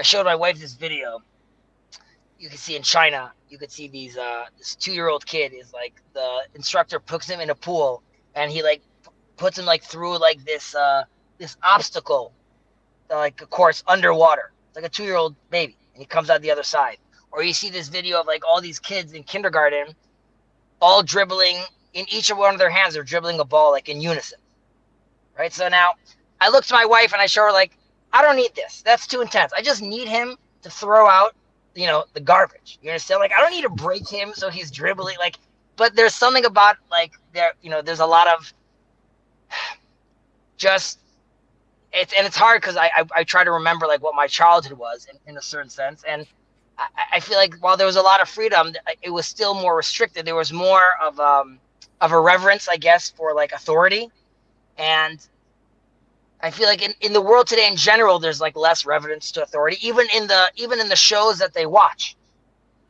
showed my wife this video. You can see in China, you could see these this 2-year-old kid is like, the instructor puts him in a pool, and he like puts him like through like this obstacle, like a course underwater. It's like a 2-year-old baby, and he comes out the other side. Or you see this video of like all these kids in kindergarten all dribbling, in each of one of their hands they're dribbling a ball like in unison, right? So now I look to my wife and I show her like, I don't need this. That's too intense. I just need him to throw out, the garbage. You understand? Like, I don't need to break him so he's dribbling. Like, but there's something about like there's a lot of just it's hard because I try to remember like what my childhood was in a certain sense, and I feel like while there was a lot of freedom, it was still more restricted. There was more of a reverence, I guess, for like authority, and I feel like in the world today in general, there's like less reverence to authority, even in the shows that they watch.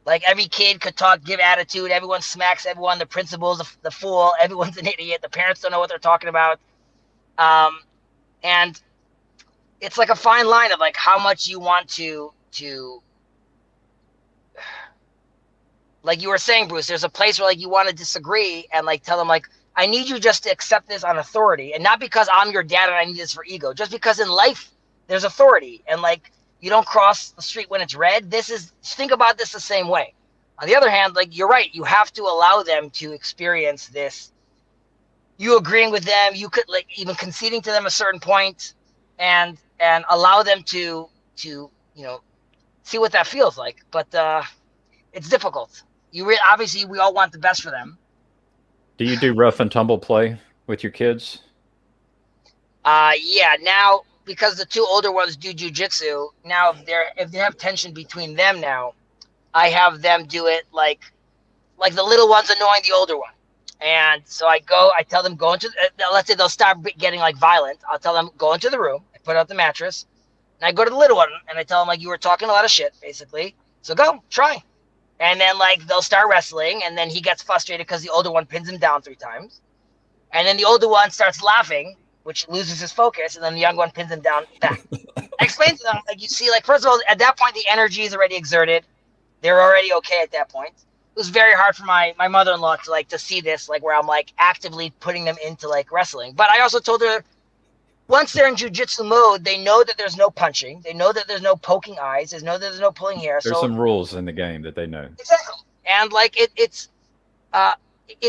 Like every kid could talk, give attitude. Everyone smacks everyone. The principal's the fool. Everyone's an idiot. The parents don't know what they're talking about. And it's like a fine line of like how much you want to like you were saying, Bruce, there's a place where like you want to disagree and like tell them like, I need you just to accept this on authority, and not because I'm your dad and I need this for ego, just because in life there's authority, and like you don't cross the street when it's red. Think about this the same way. On the other hand, like you're right, you have to allow them to experience this. You agreeing with them, you could like even conceding to them a certain point, and allow them to see what that feels like. But it's difficult. Obviously we all want the best for them. Do you do rough and tumble play with your kids? Yeah. Now, because the 2 older ones do jujitsu, now if they have tension between them now, I have them do it like the little one's annoying the older one. And so I tell them go into, let's say they'll start getting like violent. I'll tell them go into the room. I put out the mattress, and I go to the little one and I tell them like, you were talking a lot of shit, basically. So go try. And then like they'll start wrestling, and then he gets frustrated because the older one pins him down 3 times. And then the older one starts laughing, which loses his focus, and then the young one pins him down back. I explain to them, like, you see, like, first of all, at that point the energy is already exerted. They're already okay at that point. It was very hard for my mother-in-law to see this, like where I'm like actively putting them into like wrestling. But I also told her, once they're in jujitsu mode, they know that there's no punching. They know that there's no poking eyes. They know that there's no pulling hair. There's some rules in the game that they know. Exactly. And like it's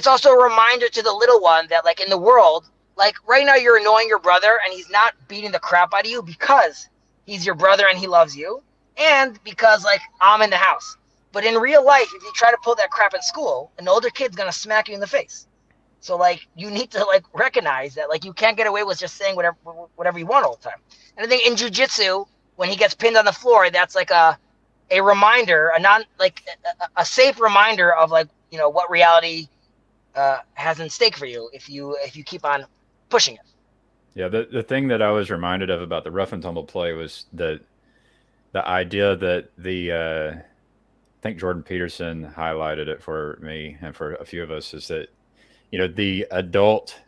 also a reminder to the little one that like in the world, like right now you're annoying your brother and he's not beating the crap out of you because he's your brother and he loves you, and because like I'm in the house. But in real life, if you try to pull that crap in school, an older kid's gonna smack you in the face. So like you need to like recognize that like you can't get away with just saying whatever you want all the time. And I think in jiu-jitsu, when he gets pinned on the floor, that's like a reminder, a safe reminder of like, what reality has in stake for you if you keep on pushing it. Yeah, the thing that I was reminded of about the rough and tumble play was the idea that I think Jordan Peterson highlighted it for me and for a few of us, is that the adult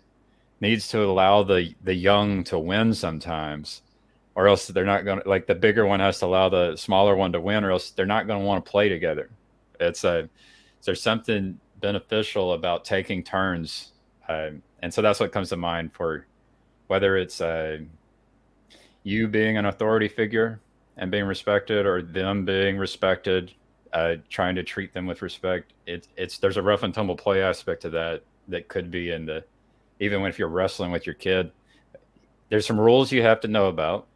needs to allow the young to win sometimes, or else they're not going to, like, the bigger one has to allow the smaller one to win, or else they're not going to want to play together. There's something beneficial about taking turns. And so that's what comes to mind for whether it's you being an authority figure and being respected, or them being respected, trying to treat them with respect. There's a rough and tumble play aspect to that could be even if you're wrestling with your kid. There's some rules you have to know about.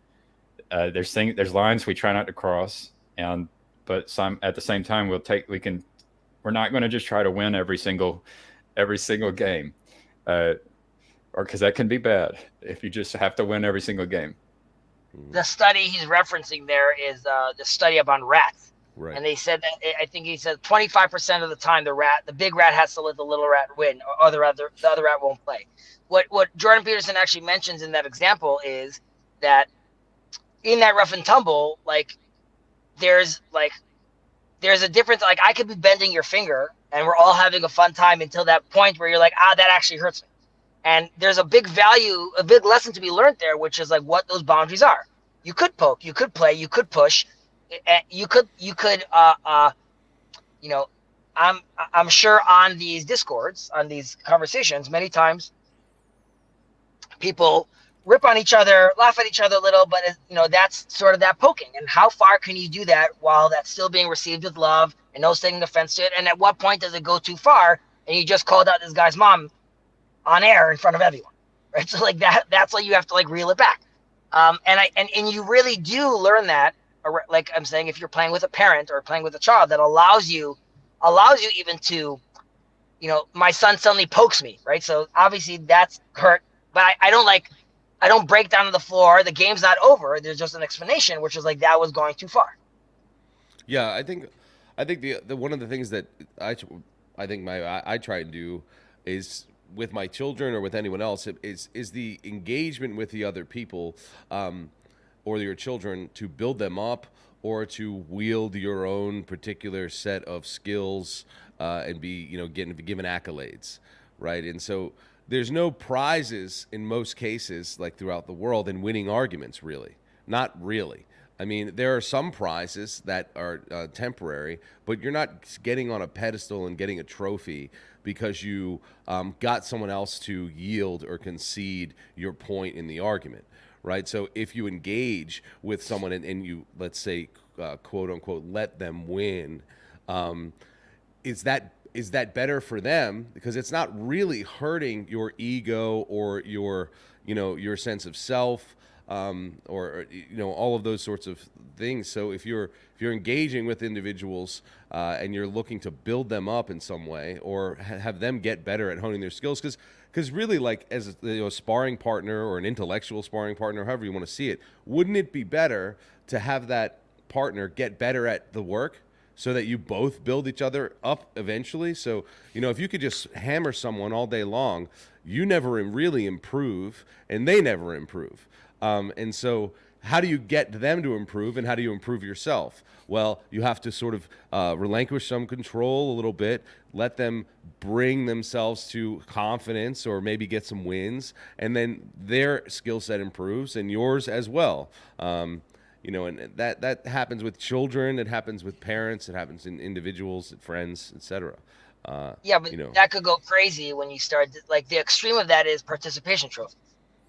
There's lines we try not to cross, but at the same time we're not going to just try to win every single game, or because that can be bad if you just have to win every single game. The study he's referencing there is the study up on rats. Right. And they said that, I think he said 25% of the time the big rat has to let the little rat win, or the other rat won't play. What Jordan Peterson actually mentions in that example is that in that rough and tumble, like there's a difference. Like I could be bending your finger and we're all having a fun time until that point where you're like, that actually hurts me. And there's a big lesson to be learned there, which is like what those boundaries are. You could poke, you could play, you could push, you could, you know, I'm sure on these discords, on these conversations, many times people rip on each other, laugh at each other a little, but you know, that's sort of that poking. And how far can you do that while that's still being received with love and no taking offense to it? And at what point does it go too far and you just called out this guy's mom on air in front of everyone, right? So like that's like you have to like reel it back. And you really do learn that, like I'm saying, if you're playing with a parent or playing with a child, that allows you even to, you know, my son suddenly pokes me, right? So obviously that's hurt, but I don't break down to the floor. The game's not over. There's just an explanation, which is like that was going too far. Yeah, I think the one of the things that I try and do is with my children or with anyone else is the engagement with the other people, or your children, to build them up or to wield your own particular set of skills, and be, you know, given accolades, right? And so there's no prizes in most cases, like throughout the world, in winning arguments, really. Not really. I mean, there are some prizes that are temporary, but you're not getting on a pedestal and getting a trophy because you got someone else to yield or concede your point in the argument, right? So if you engage with someone and you, let's say, quote unquote, let them win, is that better for them? Because it's not really hurting your ego or your, you know, your sense of self, or, you know, all of those sorts of things. So if you're engaging with individuals, and you're looking to build them up in some way or have them get better at honing their skills, because really, like, as a sparring partner or an intellectual sparring partner, however you want to see it, wouldn't it be better to have that partner get better at the work so that you both build each other up eventually? So, you know, if you could just hammer someone all day long, you never really improve and they never improve. And so how do you get them to improve, and how do you improve yourself? Well, you have to sort of relinquish some control a little bit, let them bring themselves to confidence or maybe get some wins, and then their skill set improves and yours as well. You know, and that happens with children, it happens with parents, it happens in individuals, friends, etc. Yeah, but you know. that could go crazy when you start, like, the extreme of that is participation trophies,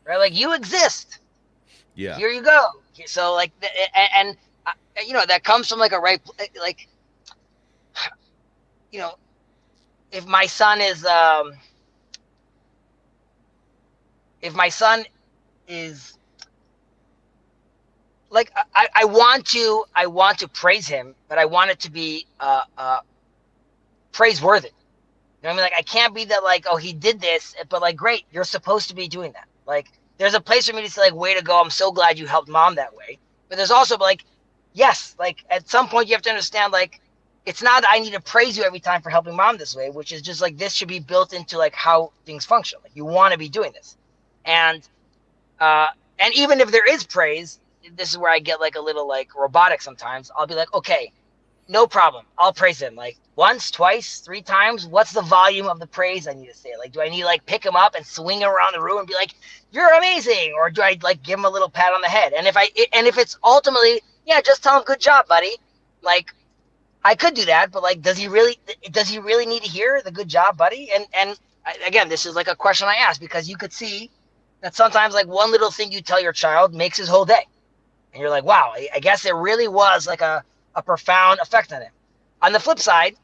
right? Like, you exist. Yeah. Here you go. So like, and you know, that comes from like a right, like, you know, if my son is like, I want to praise him, but I want it to be praiseworthy. You know what I mean? Like, I can't be that, like, oh, he did this, but like, great, you're supposed to be doing that. Like, there's a place for me to say, like, way to go, I'm so glad you helped mom that way. But there's also, like, yes, like, at some point you have to understand, like, it's not that I need to praise you every time for helping mom this way, which is just like, this should be built into like how things function. Like, you want to be doing this. And even if there is praise, this is where I get like a little like robotic sometimes. I'll be like, okay, no problem, I'll praise him like once, twice, 3 times. What's the volume of the praise I need to say? Like, do I need to like pick him up and swing him around the room and be like, you're amazing? Or do I like give him a little pat on the head? And if it's ultimately, yeah, just tell him good job, buddy. Like, I could do that, but like, does he really need to hear the good job, buddy? And again, this is like a question I ask, because you could see that sometimes like one little thing you tell your child makes his whole day. And you're like, wow, I guess it really was like a profound effect on him. On the flip side,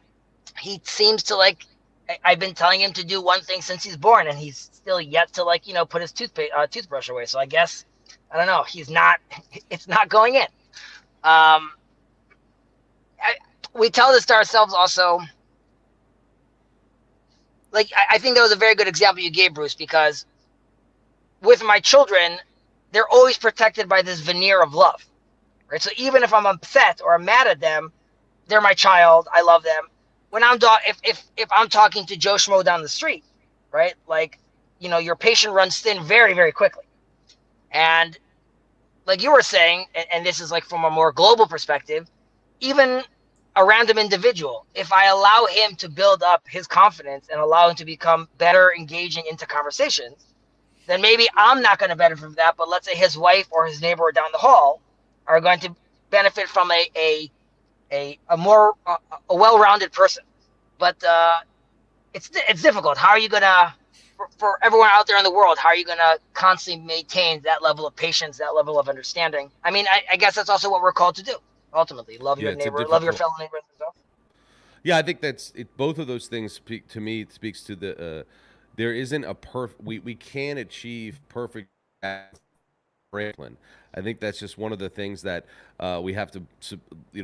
he seems to like, I've been telling him to do one thing since he's born, and he's still yet to like, you know, put his toothbrush away. So I guess, I don't know, it's not going in. We tell this to ourselves also. Like, I think that was a very good example you gave, Bruce, because with my children, they're always protected by this veneer of love, right? So even if I'm upset or I'm mad at them, they're my child. I love them. When if I'm talking to Joe Schmo down the street, right? Like, you know, your patient runs thin very, very quickly. And like you were saying, and this is like from a more global perspective, even a random individual. If I allow him to build up his confidence and allow him to become better engaging into conversations, then maybe I'm not going to benefit from that. But let's say his wife or his neighbor down the hall are going to benefit from a more a well-rounded person. But it's difficult. How are you gonna, for everyone out there in the world, how are you gonna constantly maintain that level of patience, that level of understanding? I mean, I guess that's also what we're called to do. Ultimately, love your neighbor, love your fellow neighbor. Yeah, I think that's it. Both of those things speak to me. It speaks to the there isn't a perfect. We can't achieve perfect Franklin. I think that's just one of the things that we have to,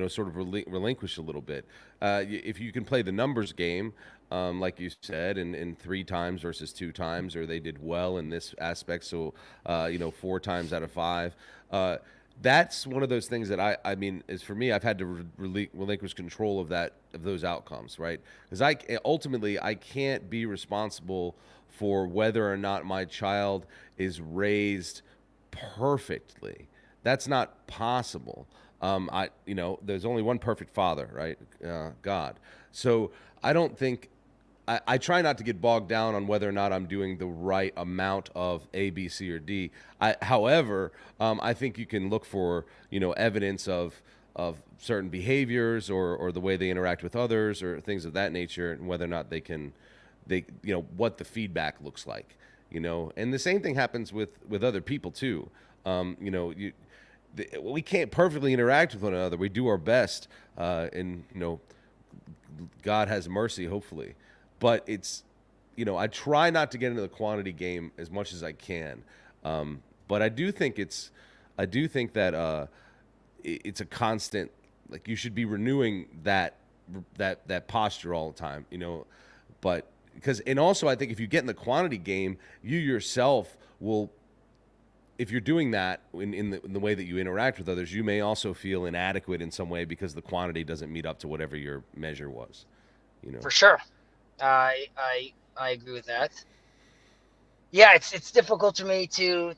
sort of relinquish a little bit. If you can play the numbers game, like you said, in 3 times versus 2 times, or they did well in this aspect, so 4 times out of 5. That's one of those things that I mean, is for me, I've had to relinquish control of those outcomes, right? Because ultimately I can't be responsible for whether or not my child is raised perfectly. That's not possible. There's only one perfect father, right? God. So I don't think I try not to get bogged down on whether or not I'm doing the right amount of A, B, C, or D. However, I think you can look for evidence of certain behaviors or the way they interact with others or things of that nature, and whether or not they what the feedback looks like. And the same thing happens with other people too. We can't perfectly interact with one another. We do our best, and God has mercy, hopefully. But it's, I try not to get into the quantity game as much as I can. But I do think that it's a constant, like you should be renewing that posture all the time, but and also I think if you get in the quantity game, you yourself will, if you're doing that in the way that you interact with others, you may also feel inadequate in some way because the quantity doesn't meet up to whatever your measure was, For sure. I agree with that. Yeah, it's difficult to me to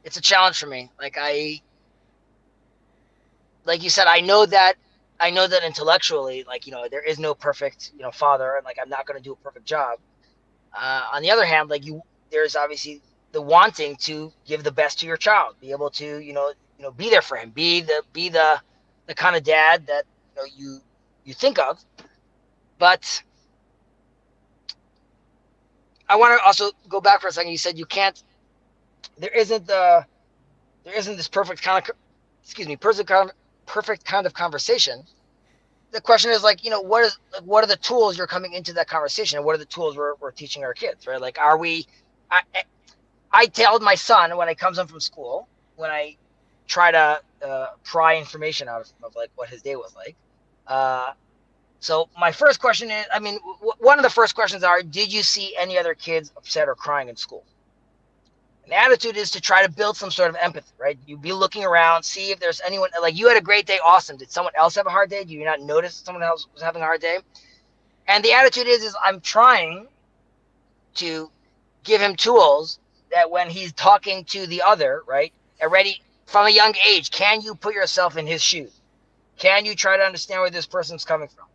it's a challenge for me. Like you said, I know that intellectually, there is no perfect, father, and I'm not going to do a perfect job. On the other hand, there's obviously the wanting to give the best to your child, be able to, be there for him, be the kind of dad that you think of. But I want to also go back for a second. You said there isn't this perfect kind of conversation. The question is what are the tools you're coming into that conversation, and what are the tools we're teaching our kids, right? I tell my son when he comes home from school, when I try to pry information out of him of what his day was like. So my first question is, one of the first questions are, did you see any other kids upset or crying in school? And the attitude is to try to build some sort of empathy, right? You be looking around, see if there's anyone, you had a great day, awesome. Did someone else have a hard day? Do you not notice someone else was having a hard day? And the attitude is I'm trying to give him tools that when he's talking to the other, right, already from a young age, can you put yourself in his shoes? Can you try to understand where this person's coming from?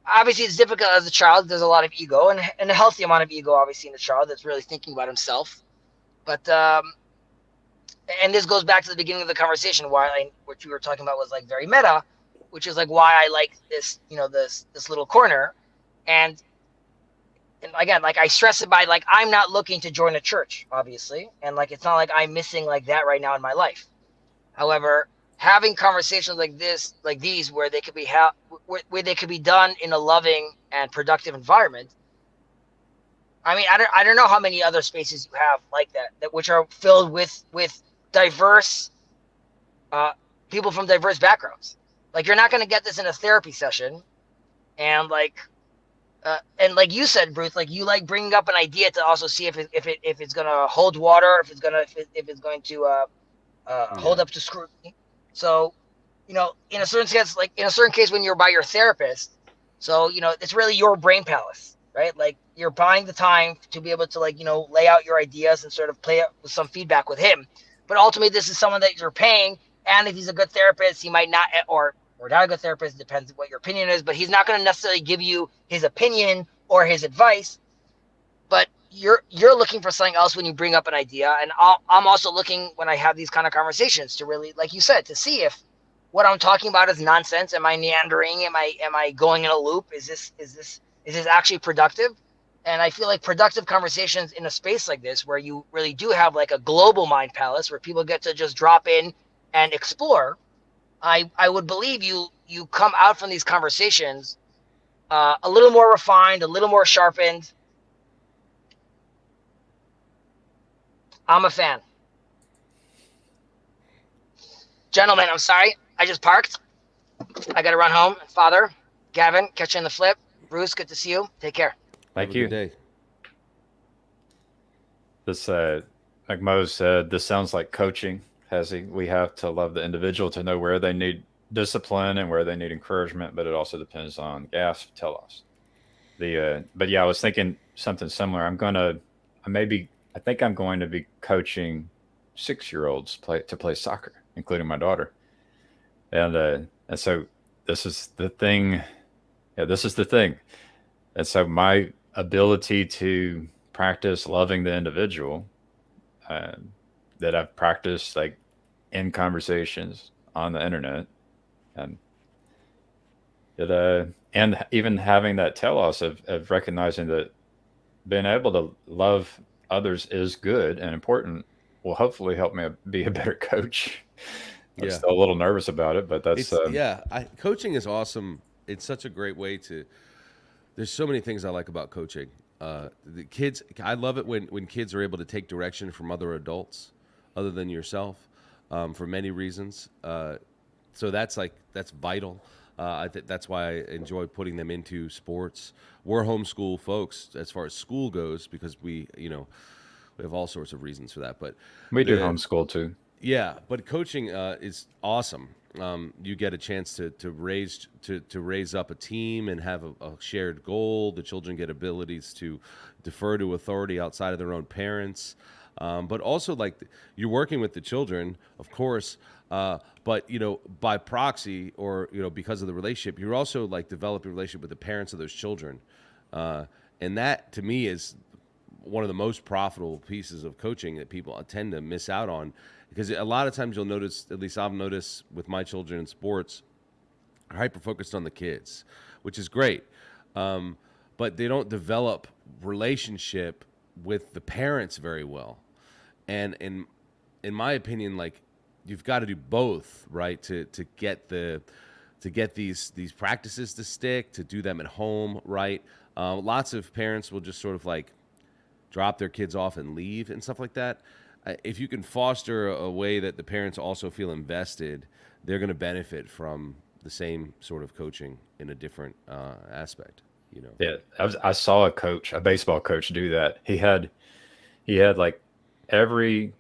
Obviously it's difficult as a child. There's a lot of ego and a healthy amount of ego, obviously, in a child that's really thinking about himself. But, and this goes back to the beginning of the conversation, what you were talking about was very meta, which is why I like this, this little corner. And again, I stress it by I'm not looking to join a church, obviously. And it's not I'm missing that right now in my life. However, having conversations like these, where they could be where they could be done in a loving and productive environment. I don't know how many other spaces you have like that which are filled with diverse people from diverse backgrounds. You're not going to get this in a therapy session, and like you said, Bruce, you bringing up an idea to also see if it's going to hold water, if it's going to hold up to scrutiny. So, in a certain case, when you're by your therapist, so, it's really your brain palace, right? You're buying the time to be able to lay out your ideas and sort of play it with some feedback with him. But ultimately, this is someone that you're paying And if he's a good therapist, he might not, or not a good therapist, depends what your opinion is, but he's not going to necessarily give you his opinion or his advice. But you're looking for something else when you bring up an idea, and I'm also looking when I have these kind of conversations to really, like you said, to see if what I'm talking about is nonsense. Am I meandering? Am I going in a loop? Is this actually productive? And I feel like productive conversations in a space like this, where you really do have like a global mind palace where people get to just drop in and explore, I would believe you come out from these conversations a little more refined, a little more sharpened. I'm a fan. Gentlemen, I'm sorry. I just parked. I got to run home. Father, Gavin, catch you in the flip. Bruce, good to see you. Take care. Thank Have a you. good day. This, like Mo said, this sounds like coaching, Chezi. We have to love the individual to know where they need discipline and where they need encouragement, but it also depends on gas. Tell us. But yeah, I was thinking something similar. I think I'm going to be coaching 6-year-olds to play soccer, including my daughter. And so this is the thing. Yeah, this is the thing. And so my ability to practice loving the individual, uh, that I've practiced like in conversations on the internet, and and even having that telos of recognizing that being able to love others is good and important, will hopefully help me be a better coach. I'm Yeah. still a little nervous about it, but that's Coaching is awesome. It's such a great way to. There's so many things I like about coaching. The kids, I love it when kids are able to take direction from other adults, other than yourself, for many reasons. So that's vital. I think that's why I enjoy putting them into sports. We're homeschool folks as far as school goes, because we have all sorts of reasons for that. But we do homeschool too. yeah, but coaching is awesome. You get a chance to raise up a team and have a shared goal. The children get abilities to defer to authority outside of their own parents, but also like you're working with the children, of course. But by proxy, or because of the relationship, you're also like developing a relationship with the parents of those children, and that to me is one of the most profitable pieces of coaching that people tend to miss out on. Because a lot of times you'll notice, at least I've noticed with my children in sports, are hyper focused on the kids, which is great. But they don't develop relationship with the parents very well. And in my opinion, like you've got to do both, right? To get these practices to stick, to do them at home, right? Lots of parents will just sort of like drop their kids off and leave and stuff like that. If you can foster a way that the parents also feel invested, they're going to benefit from the same sort of coaching in a different aspect. Yeah, I saw a baseball coach do that. He had like every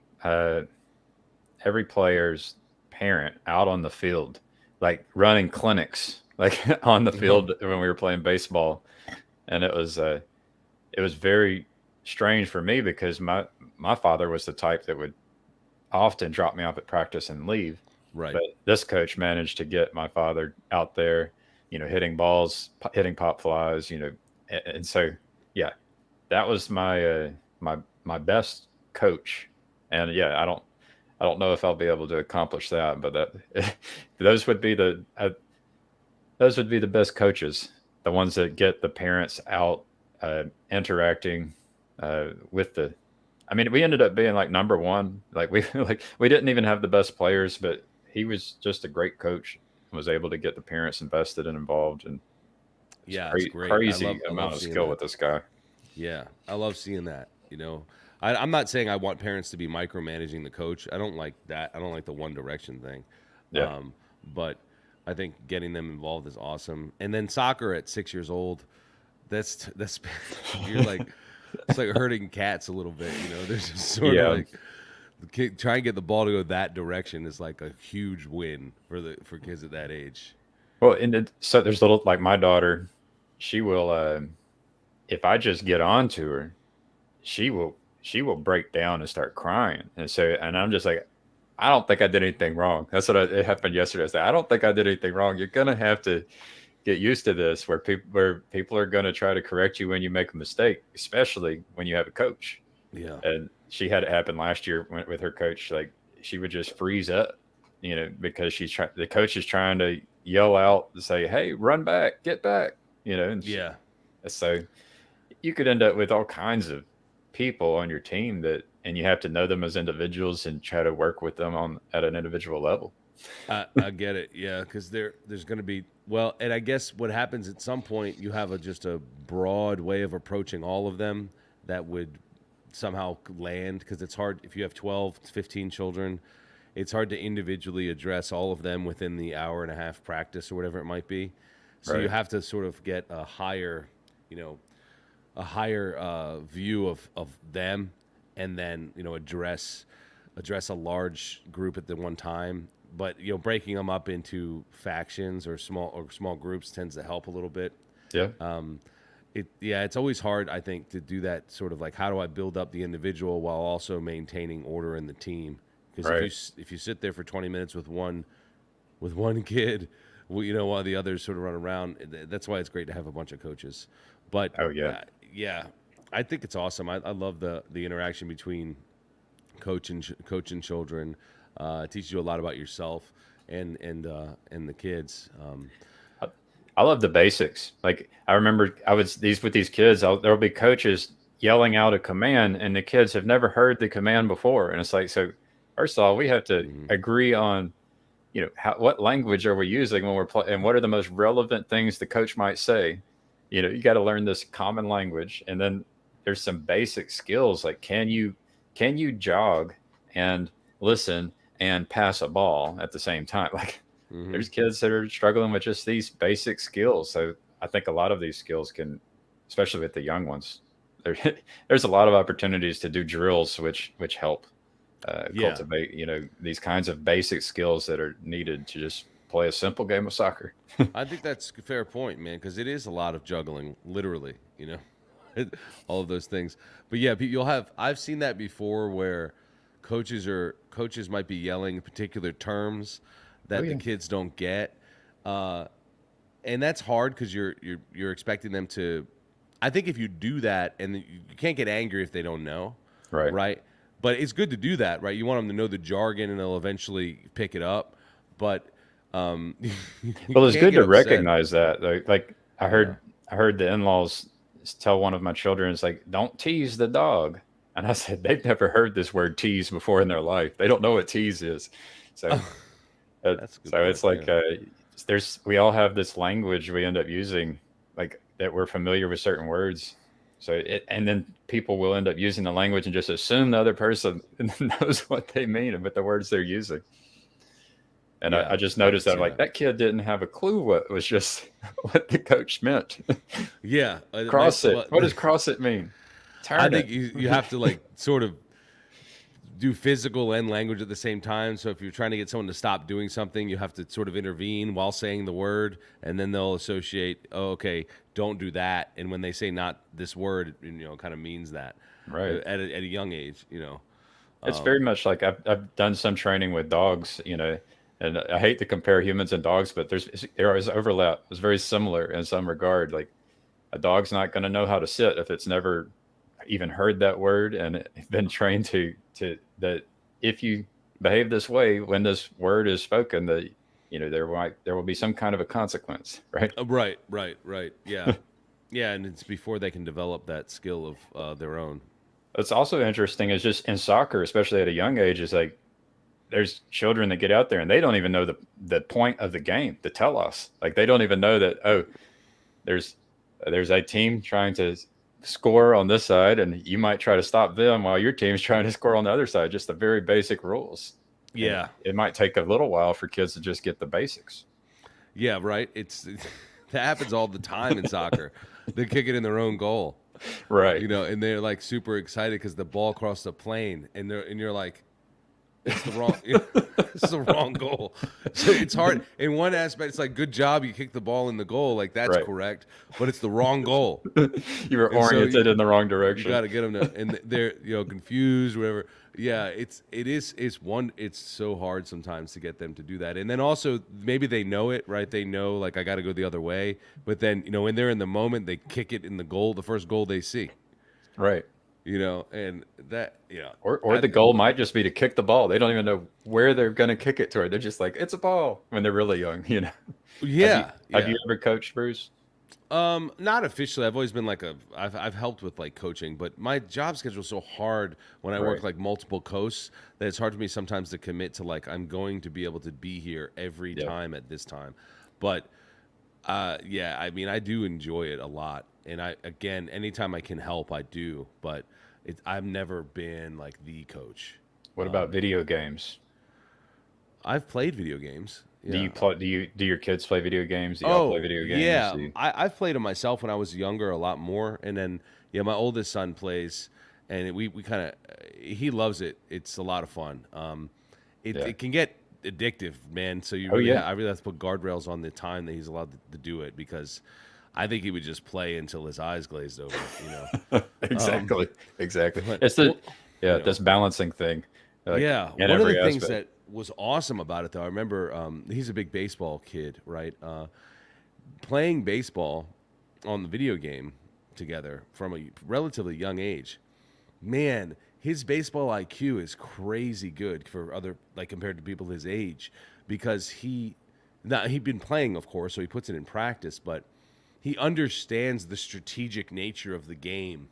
player's parent out on the field, like running clinics, like on the field when we were playing baseball, and it was very strange for me because my father was the type that would often drop me off at practice and leave. Right. But this coach managed to get my father out there, hitting balls, hitting pop flies, and so yeah, that was my my best coach. And yeah, I don't know if I'll be able to accomplish that, but that those would be the best coaches, the ones that get the parents out, interacting with the. I mean, we ended up being like number one. Like we didn't even have the best players, but he was just a great coach and was able to get the parents invested and involved. And it's great. Crazy amount of skill with this guy. Yeah, I love seeing that. I'm not saying I want parents to be micromanaging the coach. I don't like that. I don't like the one direction thing. Yeah. But I think getting them involved is awesome. And then soccer at 6 years old, that's you're like. It's like herding cats a little bit, There's just sort of like trying to get the ball to go that direction is like a huge win for kids at that age. Well, so there's little like my daughter, she will if I just get on to her, she will break down and start crying, and I'm just like, I don't think I did anything wrong. That's what it happened yesterday. I said, I don't think I did anything wrong. You're gonna have to get used to this, where people are gonna try to correct you when you make a mistake, especially when you have a coach. Yeah. And she had it happen last year with her coach. Like she would just freeze up, because the coach is trying to yell out and say, "Hey, run back, get back," and Yeah. so you could end up with all kinds of people on your team and you have to know them as individuals and try to work with them at an individual level. I get it. Yeah, because there's going to be, well, and I guess what happens at some point, you have just a broad way of approaching all of them that would somehow land, because it's hard if you have 12, 15 children. It's hard to individually address all of them within the hour and a half practice or whatever it might be. So you Right. have to sort of get a higher, view of them, and then address a large group at the one time. But breaking them up into factions or small groups tends to help a little bit. Yeah. It's always hard, I think, to do that sort of like, how do I build up the individual while also maintaining order in the team? Because Right. if you sit there for 20 minutes with one kid, well, while the others sort of run around, that's why it's great to have a bunch of coaches. But Oh yeah. yeah, I think it's awesome. I love the interaction between coach and children. It teaches you a lot about yourself and the kids. I love the basics. Like I remember with these kids, there'll be coaches yelling out a command and the kids have never heard the command before. And it's like, so first of all, we have to Mhm. agree on, what language are we using when we're playing, and what are the most relevant things the coach might say. You got to learn this common language. And then there's some basic skills like can you jog and listen and pass a ball at the same time? Like Mhm. there's kids that are struggling with just these basic skills. So I think a lot of these skills can, especially with the young ones, there, there's a lot of opportunities to do drills, which help Yeah. cultivate, these kinds of basic skills that are needed to just play a simple game of soccer. I think that's a fair point, man, because it is a lot of juggling, literally, all of those things. But yeah, I've seen that before where coaches might be yelling particular terms Oh that the yeah, kids don't get, uh, and that's hard because you're expecting them to. I think if you do that, and you can't get angry if they don't know, right. right? But it's good to do that, right? You want them to know the jargon, and they'll eventually pick it up. But you Well, it's can't good get to upset. recognize that. Like I Yeah. heard, I heard the in-laws tell one of my children, "It's like don't tease the dog." And I said, they've never heard this word tease before in their life. They don't know what tease is. So, That's a good so point. it's Yeah. like we all have this language we end up using, like that we're familiar with certain words. And then people will end up using the language and just assume the other person knows what they mean with the words they're using. And I Yeah. just I noticed could that, see like, that. that kid didn't have a clue what was just what the coach meant. Yeah. It might, Cross it. What does cross it mean? I Turn think it. you have to like sort of do physical and language at the same time. So if you're trying to get someone to stop doing something, you have to sort of intervene while saying the word, and then they'll associate, oh, okay, don't do that. And when they say not this word, it kind of means that Right. at a young age. It's very Um, much like I've done some training with dogs, and I hate to compare humans and dogs, but there is overlap. It's very similar in some regard. Like a dog's not going to know how to sit if it's never even heard that word and been trained to that if you behave this way when this word is spoken, that there will be some kind of a consequence, right? right. Yeah. Yeah. And it's before they can develop that skill of their own. What's also interesting is just in soccer, especially at a young age, is like there's children that get out there and they don't even know the point of the game to tell us. Like they don't even know that, oh, there's there's a team trying to score on this side and you might try to stop them while your team's trying to score on the other side. Just the very basic rules. And Yeah. it might take a little while for kids to just get the basics. Yeah. Right. That happens all the time in soccer. They kick it in their own goal. Right. And they're like super excited because the ball crossed the plane, and you're like, it's the wrong. It's the wrong goal. So it's hard. In one aspect, it's like, good job, you kicked the ball in the goal. Like, that's Right. correct, but it's the wrong goal. You were And so oriented in the wrong You direction. got to get them to, and they're confused, whatever. Yeah, it's so hard sometimes to get them to do that, and then also maybe they know it, right? They know, like, I got to go the other way, but then when they're in the moment, they kick it in the first goal they see, Right. and that Or the goal might just be to kick the ball. They don't even know where they're going to kick it toward. They're just like, it's a ball when they're really young, Yeah, Have you ever coached, Bruce? Not officially. I've always been like I've helped with like coaching, but my job schedule is so hard when I work Right. like multiple coasts that it's hard for me sometimes to commit to like I'm going to be able to be here every Yep. time at this time. But yeah, I mean I do enjoy it a lot, and again anytime I can help I do. But I've never been like the coach. What about video games? I've played video games. Do Yeah. you play? Do your kids play video games? Do y'all play video games? yeah. Do you- I've played them myself when I was younger a lot more. And then, yeah, my oldest son plays, and we kind of, he loves it. It's a lot of fun. Yeah. It can get addictive, man. So Oh, yeah. I really have to put guardrails on the time that he's allowed to do it, because I think he would just play until his eyes glazed over, Exactly. Exactly. but- It's the know. this balancing thing. Like, yeah, in one of every the things aspect. that was awesome about it, though, I remember he's a big baseball kid, right? Playing baseball on the video game together from a relatively young age, man, his baseball IQ is crazy good for other, like, compared to people his age, because he'd been playing, of course, so he puts it in practice, but he understands the strategic nature of the game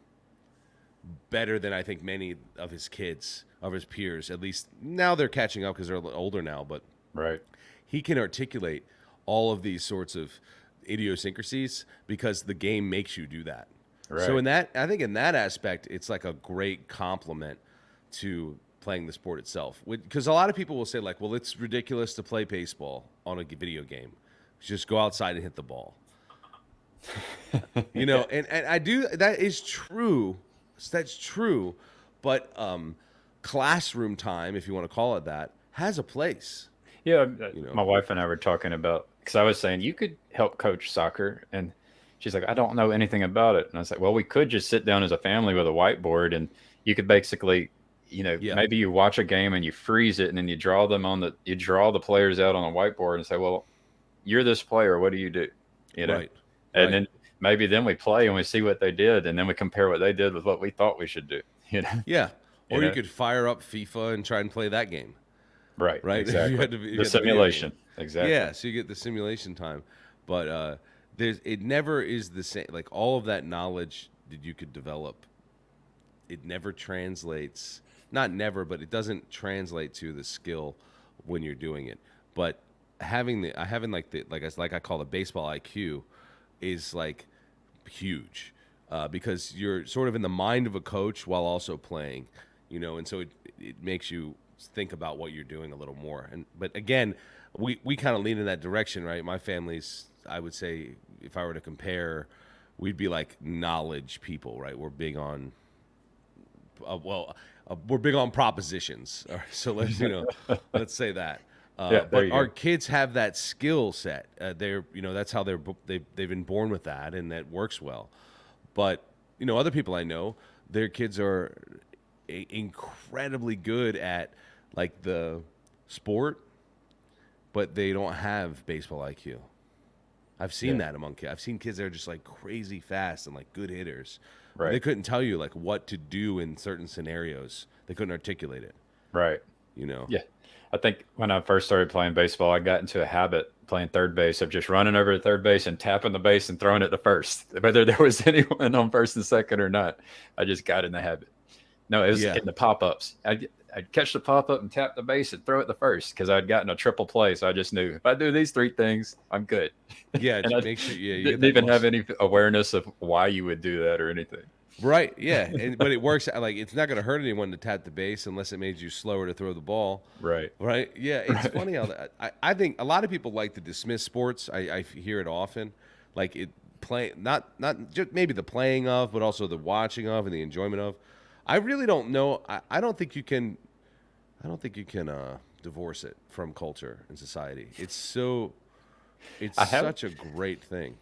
better than I think many of his kids, of his peers. At least now they're catching up because they're a little older now, but Right. he can articulate all of these sorts of idiosyncrasies because the game makes you do that. Right. So I think in that aspect, it's like a great compliment to playing the sport itself. Because a lot of people will say, like, well, it's ridiculous to play baseball on a video game. Just go outside and hit the ball. And I do, that is true. That's true. But classroom time, if you want to call it that, has a place. Yeah, know. my wife and I were talking about, because I was saying you could help coach soccer, and she's like, I don't know anything about it, and I was like, well, we could just sit down as a family with a whiteboard, and you could basically, Yeah. maybe you watch a game and you freeze it, and then you draw the players out on a whiteboard and say, well, you're this player, what do you do? Right. And Right. then maybe then we play and we see what they did, and then we compare what they did with what we thought we should do. Yeah. Or You you know? could fire up FIFA and try and play that game. Right. Right. Exactly. You had to- you the had the video simulation. game. Exactly. Yeah, so you get the simulation time, but it never is the same. Like all of that knowledge that you could develop, it never translates. Not never, but it doesn't translate to the skill when you're doing it. But having I call the baseball IQ is like huge because you're sort of in the mind of a coach while also playing, and so it makes you think about what you're doing a little more. But again, we kind of lean in that direction, right? My family's, I would say, if I were to compare, we'd be like knowledge people, right? We're big on, we're big on propositions. All right, so let's say that. Yeah, there But you our go. kids have that skill set. They're, that's how they've been born with that, and that works well. But other people I know, their kids are incredibly good at like the sport, but they don't have baseball IQ. I've seen Yeah. that among kids. I've seen kids that are just like crazy fast and like good hitters. Right. They couldn't tell you like what to do in certain scenarios. They couldn't articulate it. Right. Yeah. I think when I first started playing baseball, I got into a habit playing third base of just running over to third base and tapping the base and throwing it to first, whether there was anyone on first and second or not. I just got in the habit. No, it was Yeah. in the pop-ups. I'd catch the pop-up and tap the base and throw it to first because I'd gotten a triple play. So I just knew if I do these three things, I'm good. Yeah, And just I make sure. Yeah, you get Didn't that even have muscle. any awareness of why you would do that or anything. Right. Yeah, but it works. Like it's not going to hurt anyone to tap the base unless it made you slower to throw the ball. Right. Right. Yeah. It's funny how I think a lot of people like to dismiss sports. I hear it often, like it not just maybe the playing of, but also the watching of and the enjoyment of. I really don't know. I don't think you can divorce it from culture and society. It's such a great thing.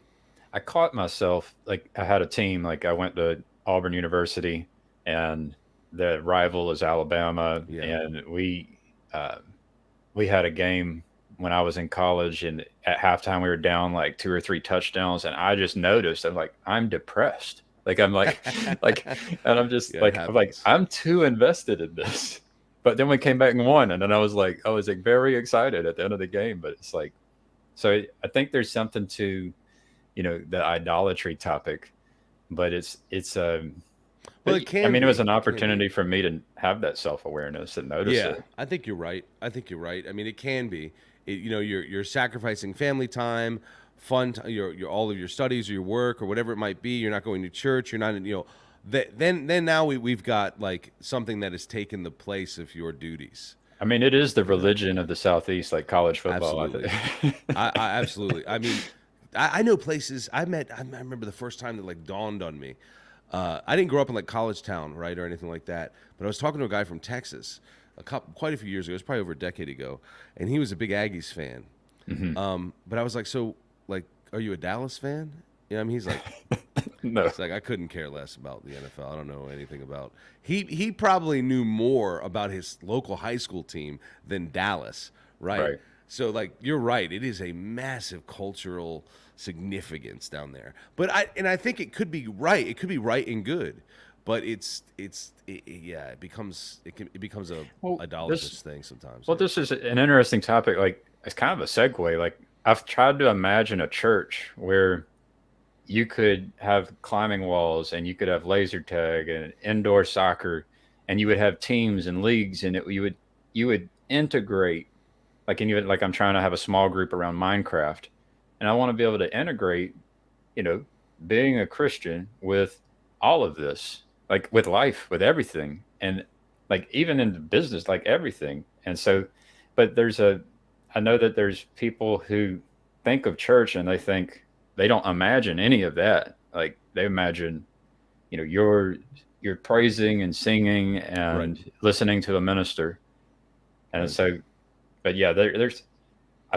I caught myself, like, I had a team, like I went to Auburn University, and the rival is Alabama, Yeah. and uh, we had a game when I was in college, and at halftime we were down like 2 or 3 touchdowns, and I just noticed I'm like, I'm depressed. Like I'm like like and I'm just Yeah, it I'm like, happens. I'm too invested in this. But then we came back and won, and then I was like very excited at the end of the game. But it's like, so I think there's something to, the idolatry topic, but Well, it I can mean, it be. was an It can be. opportunity for me to have that self-awareness and notice Yeah, it. I think you're right. I mean, it can be. You're sacrificing family time, your all of your studies or your work or whatever it might be. You're not going to church. You're not in, then now we've got like something that has taken the place of your duties. I mean, it is the You know, religion of the Southeast, like college football, I absolutely. think. I absolutely. I mean, I know places I remember the first time that like dawned on me. I didn't grow up in like college town, right, or anything like that. But I was talking to a guy from Texas, quite a few years ago. It was probably over a decade ago, and he was a big Aggies fan. Mhm. But I was like, so, like, are you a Dallas fan? I mean, No, he's like, I couldn't care less about the NFL. I don't know anything about. He probably knew more about his local high school team than Dallas, right? right. So, like, you're right. It is a massive cultural significance down there. But I think it could be right. It could be right and good. But yeah, it becomes a Well, idolatrous thing sometimes. well, Yeah. this is an interesting topic. Like, it's kind of a segue. Like, I've tried to imagine a church where you could have climbing walls, and you could have laser tag and indoor soccer, and you would have teams and leagues, and you would integrate, like, and you would, like, I'm trying to have a small group around Minecraft, and I want to be able to integrate, you know being a Christian with all of this, like with life, with everything, and like even in the business, like everything. And so, but I know that there's people who think of church, and they don't imagine any of that. Like, they imagine, you're praising and singing Right. and listening to a minister. And Right. so, but yeah, there's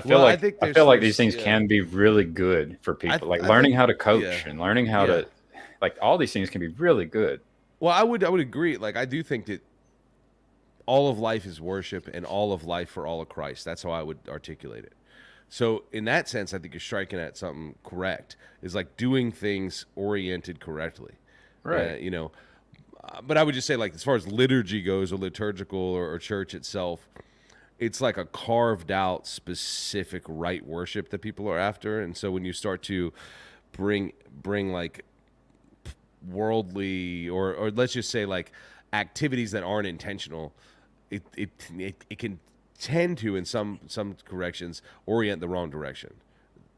Well, I think I feel like these there's things yeah. can be really good for people, like I learning think how to yeah. coach and learning how Yeah. to, like, all these things can be really good. Well, I would agree. Like I do think that all of life is worship and all of life for all of Christ. That's how I would articulate it. So in that sense, I think you're striking at something correct. Is like doing things oriented correctly. Right. You know, but I would just say like as far as liturgy goes, or liturgical or church itself, it's like a carved out specific right worship that people are after. And so when you start to bring like worldly or let's just say like activities that aren't intentional, it can tend to in some corrections orient the wrong direction.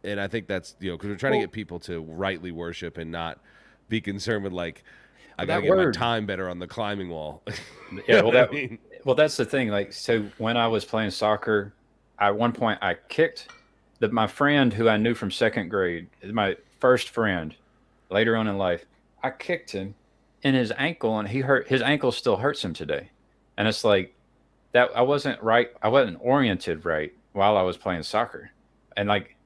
And I think that's because we're trying to Well, get people to rightly worship and not be concerned with like I got to that get my word, time better on the climbing wall. You yeah. know Well, what I mean? that's the thing. Like, so when I was playing soccer, at one point I kicked my friend who I knew from second grade, my first friend, later on in life. I kicked him in his ankle, and his ankle still hurts him today. And it's like, that I wasn't right. I wasn't oriented right while I was playing soccer, and like,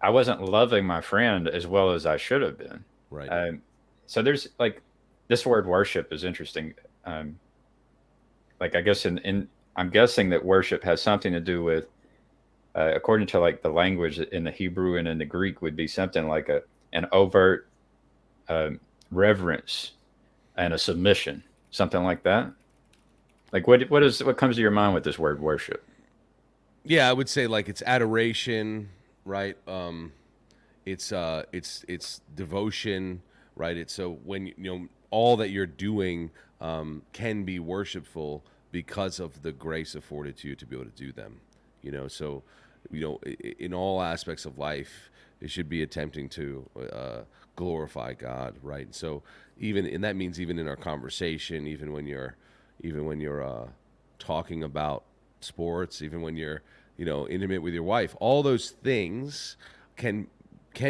I wasn't loving my friend as well as I should have been. Right. Um, so there's like, this word worship is interesting. Like, I guess I'm guessing that worship has something to do with, according to like the language in the Hebrew and in the Greek, would be something like an overt um, reverence and a submission, something like that. Like, what comes to your mind with this word worship? Yeah, I would say like it's adoration, right? It's devotion, right? It's so when all that you're doing can be worshipful because of the grace afforded to you to be able to do them. So in all aspects of life, it should be attempting to glorify God, right? So and that means even in our conversation, even when you're talking about sports, even when you're intimate with your wife, all those things can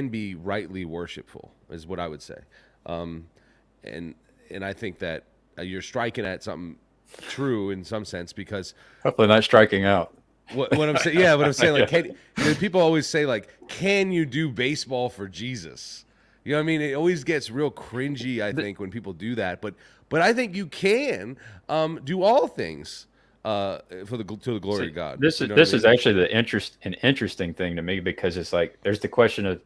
be rightly worshipful, is what I would say. And I think that you're striking at something true in some sense, because Hopefully not striking out. what I'm saying, what I'm saying, like, people always say, like, can you do baseball for Jesus? You know what I mean? It always gets real cringy, I think, when people do that. But I think you can do all things to the glory of God. This is actually an interesting thing to me, because it's like there's the question of,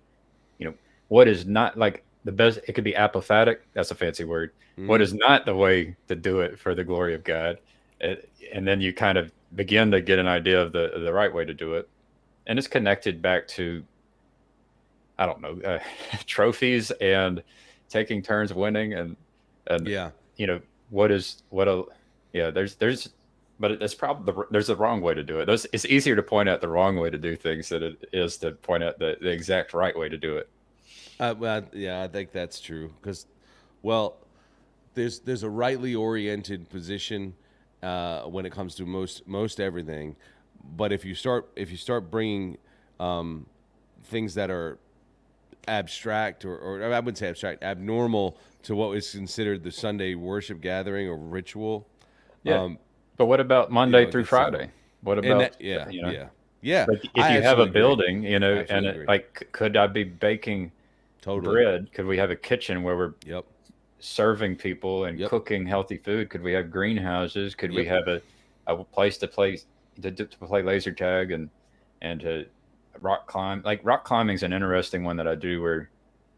what is not like the best. It could be apophatic. That's a fancy word. What is not the way to do it for the glory of God, and then you kind of begin to get an idea of the right way to do it, and it's connected back to, I don't know, trophies and taking turns winning, and but it's probably there's a wrong way to do it. It's easier to point out the wrong way to do things than it is to point out the exact right way to do it. I think that's true, because, well, there's a rightly oriented position when it comes to most everything, but if you start bringing things that are abstract, or I wouldn't say abstract, abnormal to what is considered the Sunday worship gathering or ritual. But what about Monday through Friday? What about Like, if you have a building, and like, could I be baking bread? Could we have a kitchen where we're serving people and cooking healthy food? Could we have greenhouses? Could we have a place to play laser tag and to rock climb? Like, rock climbing is an interesting one that I do, where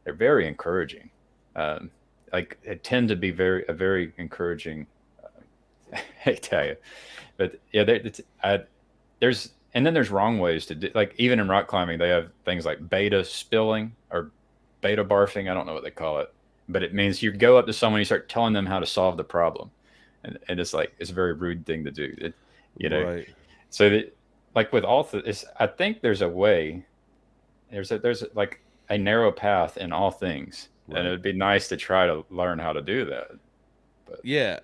they're very encouraging. Like, it tend to be a very encouraging. I tell you, but there's wrong ways to do. Like, even in rock climbing, they have things like beta spilling or beta barfing. I don't know what they call it, but it means you go up to someone, you start telling them how to solve the problem, and it's like, it's a very rude thing to do. Right. So that, like, with all this, I think there's a way. There's like a narrow path in all things, and it'd be nice to try to learn how to do that. But,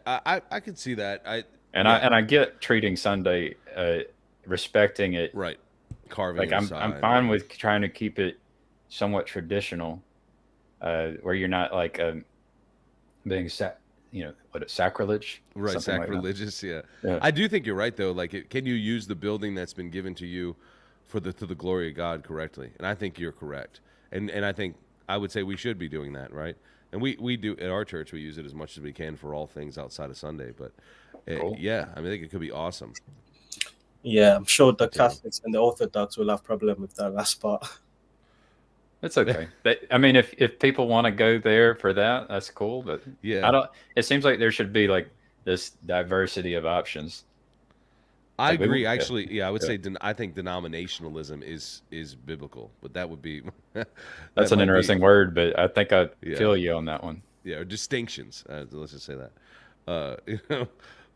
I could see that. I get treating Sunday, respecting it, right? Carving. Like, I'm fine with trying to keep it somewhat traditional, where you're not like being sacrilege, right? Sacrilegious, like yeah. I do think you're right, though. Like, can you use the building that's been given to you to the glory of God correctly? And I think you're correct, and I think I would say we should be doing that, right? And we do at our church. We use it as much as we can for all things outside of Sunday. But cool. I think it could be awesome. Yeah, I'm sure the Catholics and the Orthodox will have problem with that last part. It's okay. I mean, if people want to go there for that, that's cool. But it seems like there should be like this diversity of options. I agree. Actually, I would say I think denominationalism is biblical, but that would be that's an interesting word, but I think I feel you on that one. Yeah, or distinctions. Let's just say that.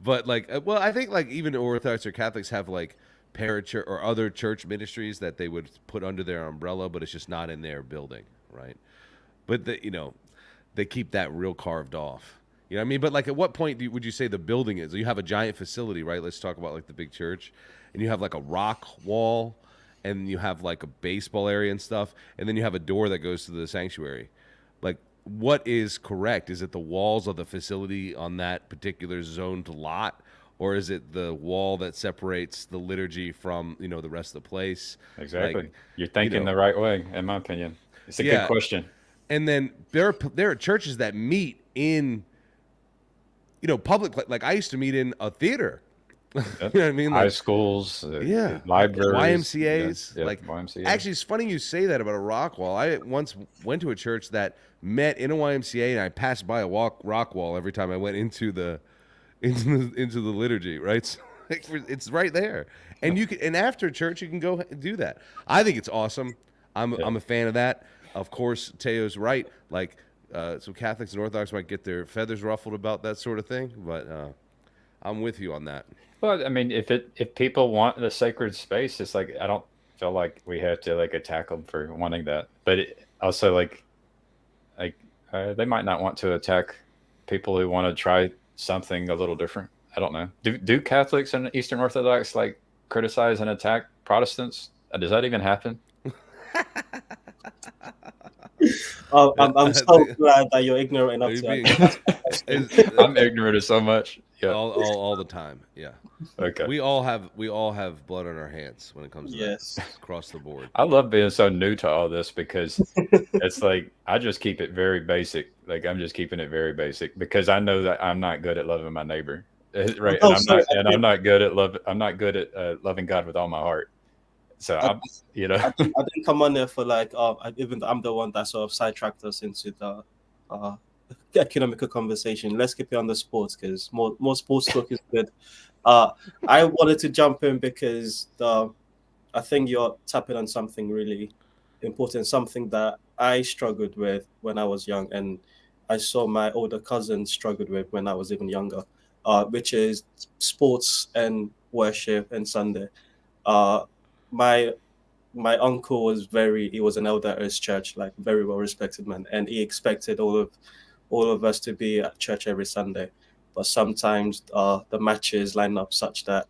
But like, I think like even Orthodox or Catholics have like parachurch or other church ministries that they would put under their umbrella, but it's just not in their building, right? But they keep that real carved off. You know what I mean? But like, at what point would you say the building is? You have a giant facility, right? Let's talk about like the big church, and you have like a rock wall, and you have like a baseball area and stuff, and then you have a door that goes to the sanctuary. Like, what is correct? Is it the walls of the facility on that particular zoned lot, or is it the wall that separates the liturgy from the rest of the place? Exactly. Like, you're thinking the right way, in my opinion. It's a good question. And then there are churches that meet in public, like I used to meet in a theater. You know what I mean? Like, high schools, libraries, YMCAs. Like, YMCA. Actually, it's funny you say that about a rock wall. I once went to a church that met in a YMCA, and I passed by a rock wall every time I went into the liturgy. Right, so, like, it's right there, and and after church you can go do that. I think it's awesome. I'm a fan of that. Of course, Teo's right. Like, so Catholics and Orthodox might get their feathers ruffled about that sort of thing, but I'm with you on that. Well, I mean, if people want the sacred space, it's like, I don't feel like we have to like attack them for wanting that. But also like they might not want to attack people who want to try something a little different. I don't know. Do Catholics and Eastern Orthodox like criticize and attack Protestants? Does that even happen? I'm so glad that you're ignorant enough to. I'm ignorant of so much. Yeah. all the time. Yeah. Okay. We all have blood on our hands when it comes to Yes. that across the board. I love being so new to all this because it's like I just keep it very basic. Like I'm just keeping it very basic because I know that I'm not good at loving my neighbor, right? And Oh, sorry. I'm not good at love. I'm not good at loving God with all my heart. So I, I'm, you know, I didn't come on there for like even though I'm the one that sort of sidetracked us into the uh economical conversation. Let's keep it on the sports because more sports talk is good. Uh, I wanted to jump in because I think you're tapping on something really important, something that I struggled with when I was young, and I saw my older cousin struggled with when I was even younger, which is sports and worship and Sunday. Uh, my my uncle was he was an elder at his church, like very well respected man, and he expected all of us to be at church every Sunday. But sometimes the matches line up such that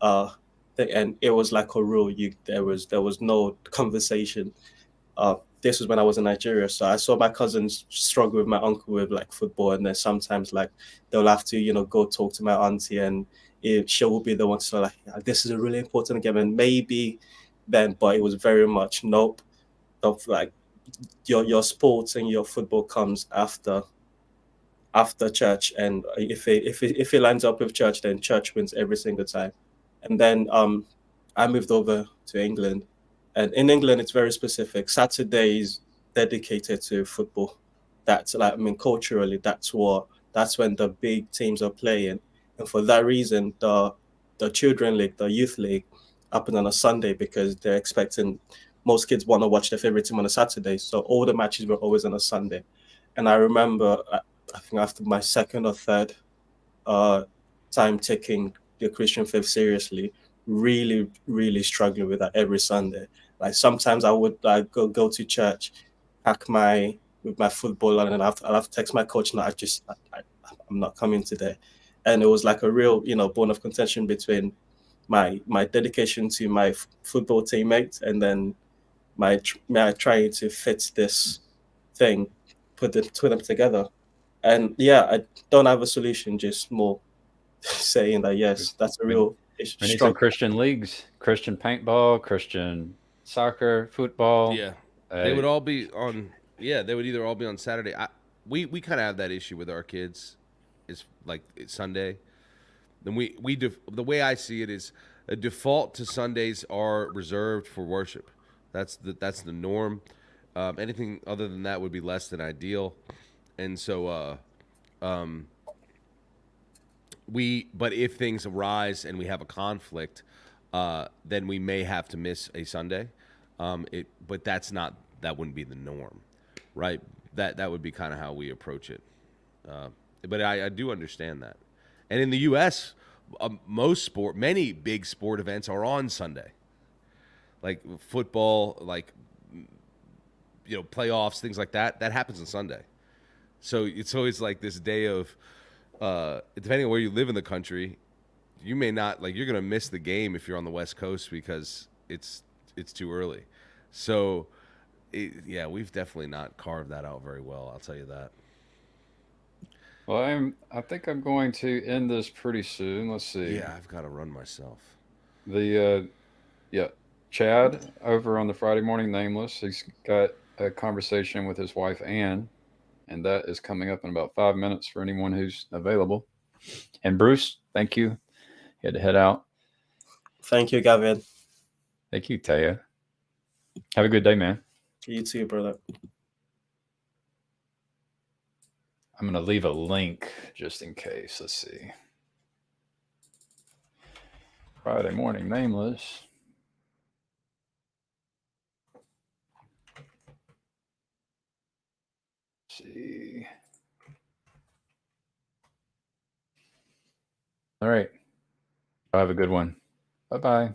uh and it was like a rule. There was no conversation. This was when I was in Nigeria, so I saw my cousins struggle with my uncle with like football, and then sometimes like they'll have to go talk to my auntie, and she will be the one to like, "Yeah, this is a really important game," and maybe then, but it was very much nope. Of like your sports and your football comes after church, and if it lines up with church, then church wins every single time. And then I moved over to England, and in England it's very specific. Saturday is dedicated to football. That's like, I mean, culturally, that's when the big teams are playing, and for that reason, the children league, the youth league, happen on a Sunday because they're expecting most kids want to watch their favorite team on a Saturday. So all the matches were always on a Sunday. And I remember, I think after my second or third uh, time taking the Christian faith seriously, really, really struggling with that every Sunday. Like sometimes I would go to church, pack with my football, and then I'll have to text my coach. No, I'm not coming today, and it was like a real bone of contention between my dedication to my football teammates and then my trying to fit this thing, put them together. And yeah, I don't have a solution, just more saying that yes, that's a we, real we need some struggle. Christian leagues, Christian paintball, Christian soccer, football. Yeah, they Uh, would all be on. Yeah, they would either all be on Saturday. We kind of have that issue with our kids. Is like it's Sunday. Then the way I see it is a default to Sundays are reserved for worship. That's the norm. Anything other than that would be less than ideal. And so but if things arise and we have a conflict, then we may have to miss a Sunday. But that wouldn't be the norm, right? That would be kind of how we approach it. But I do understand that. And in the U.S., many big sport events are on Sunday, like football, like playoffs, things like that. That happens on Sunday. So it's always like this day of, depending on where you live in the country, you may not you're gonna miss the game if you're on the West Coast because it's too early. So, we've definitely not carved that out very well. I'll tell you that. well, I think I'm going to end this pretty soon. Let's see. Yeah, I've got to run myself. The yeah, Chad over on the Friday Morning Nameless. He's got a conversation with his wife Anne, and that is coming up in about 5 minutes for anyone who's available. And Bruce, thank you. He had to head out. Thank you, Gavin. Thank you, Taya. Have a good day, man. You too, brother. I'm going to leave a link just in case. Let's see. Friday Morning Nameless. Let's see. All right. Have a good one. Bye bye.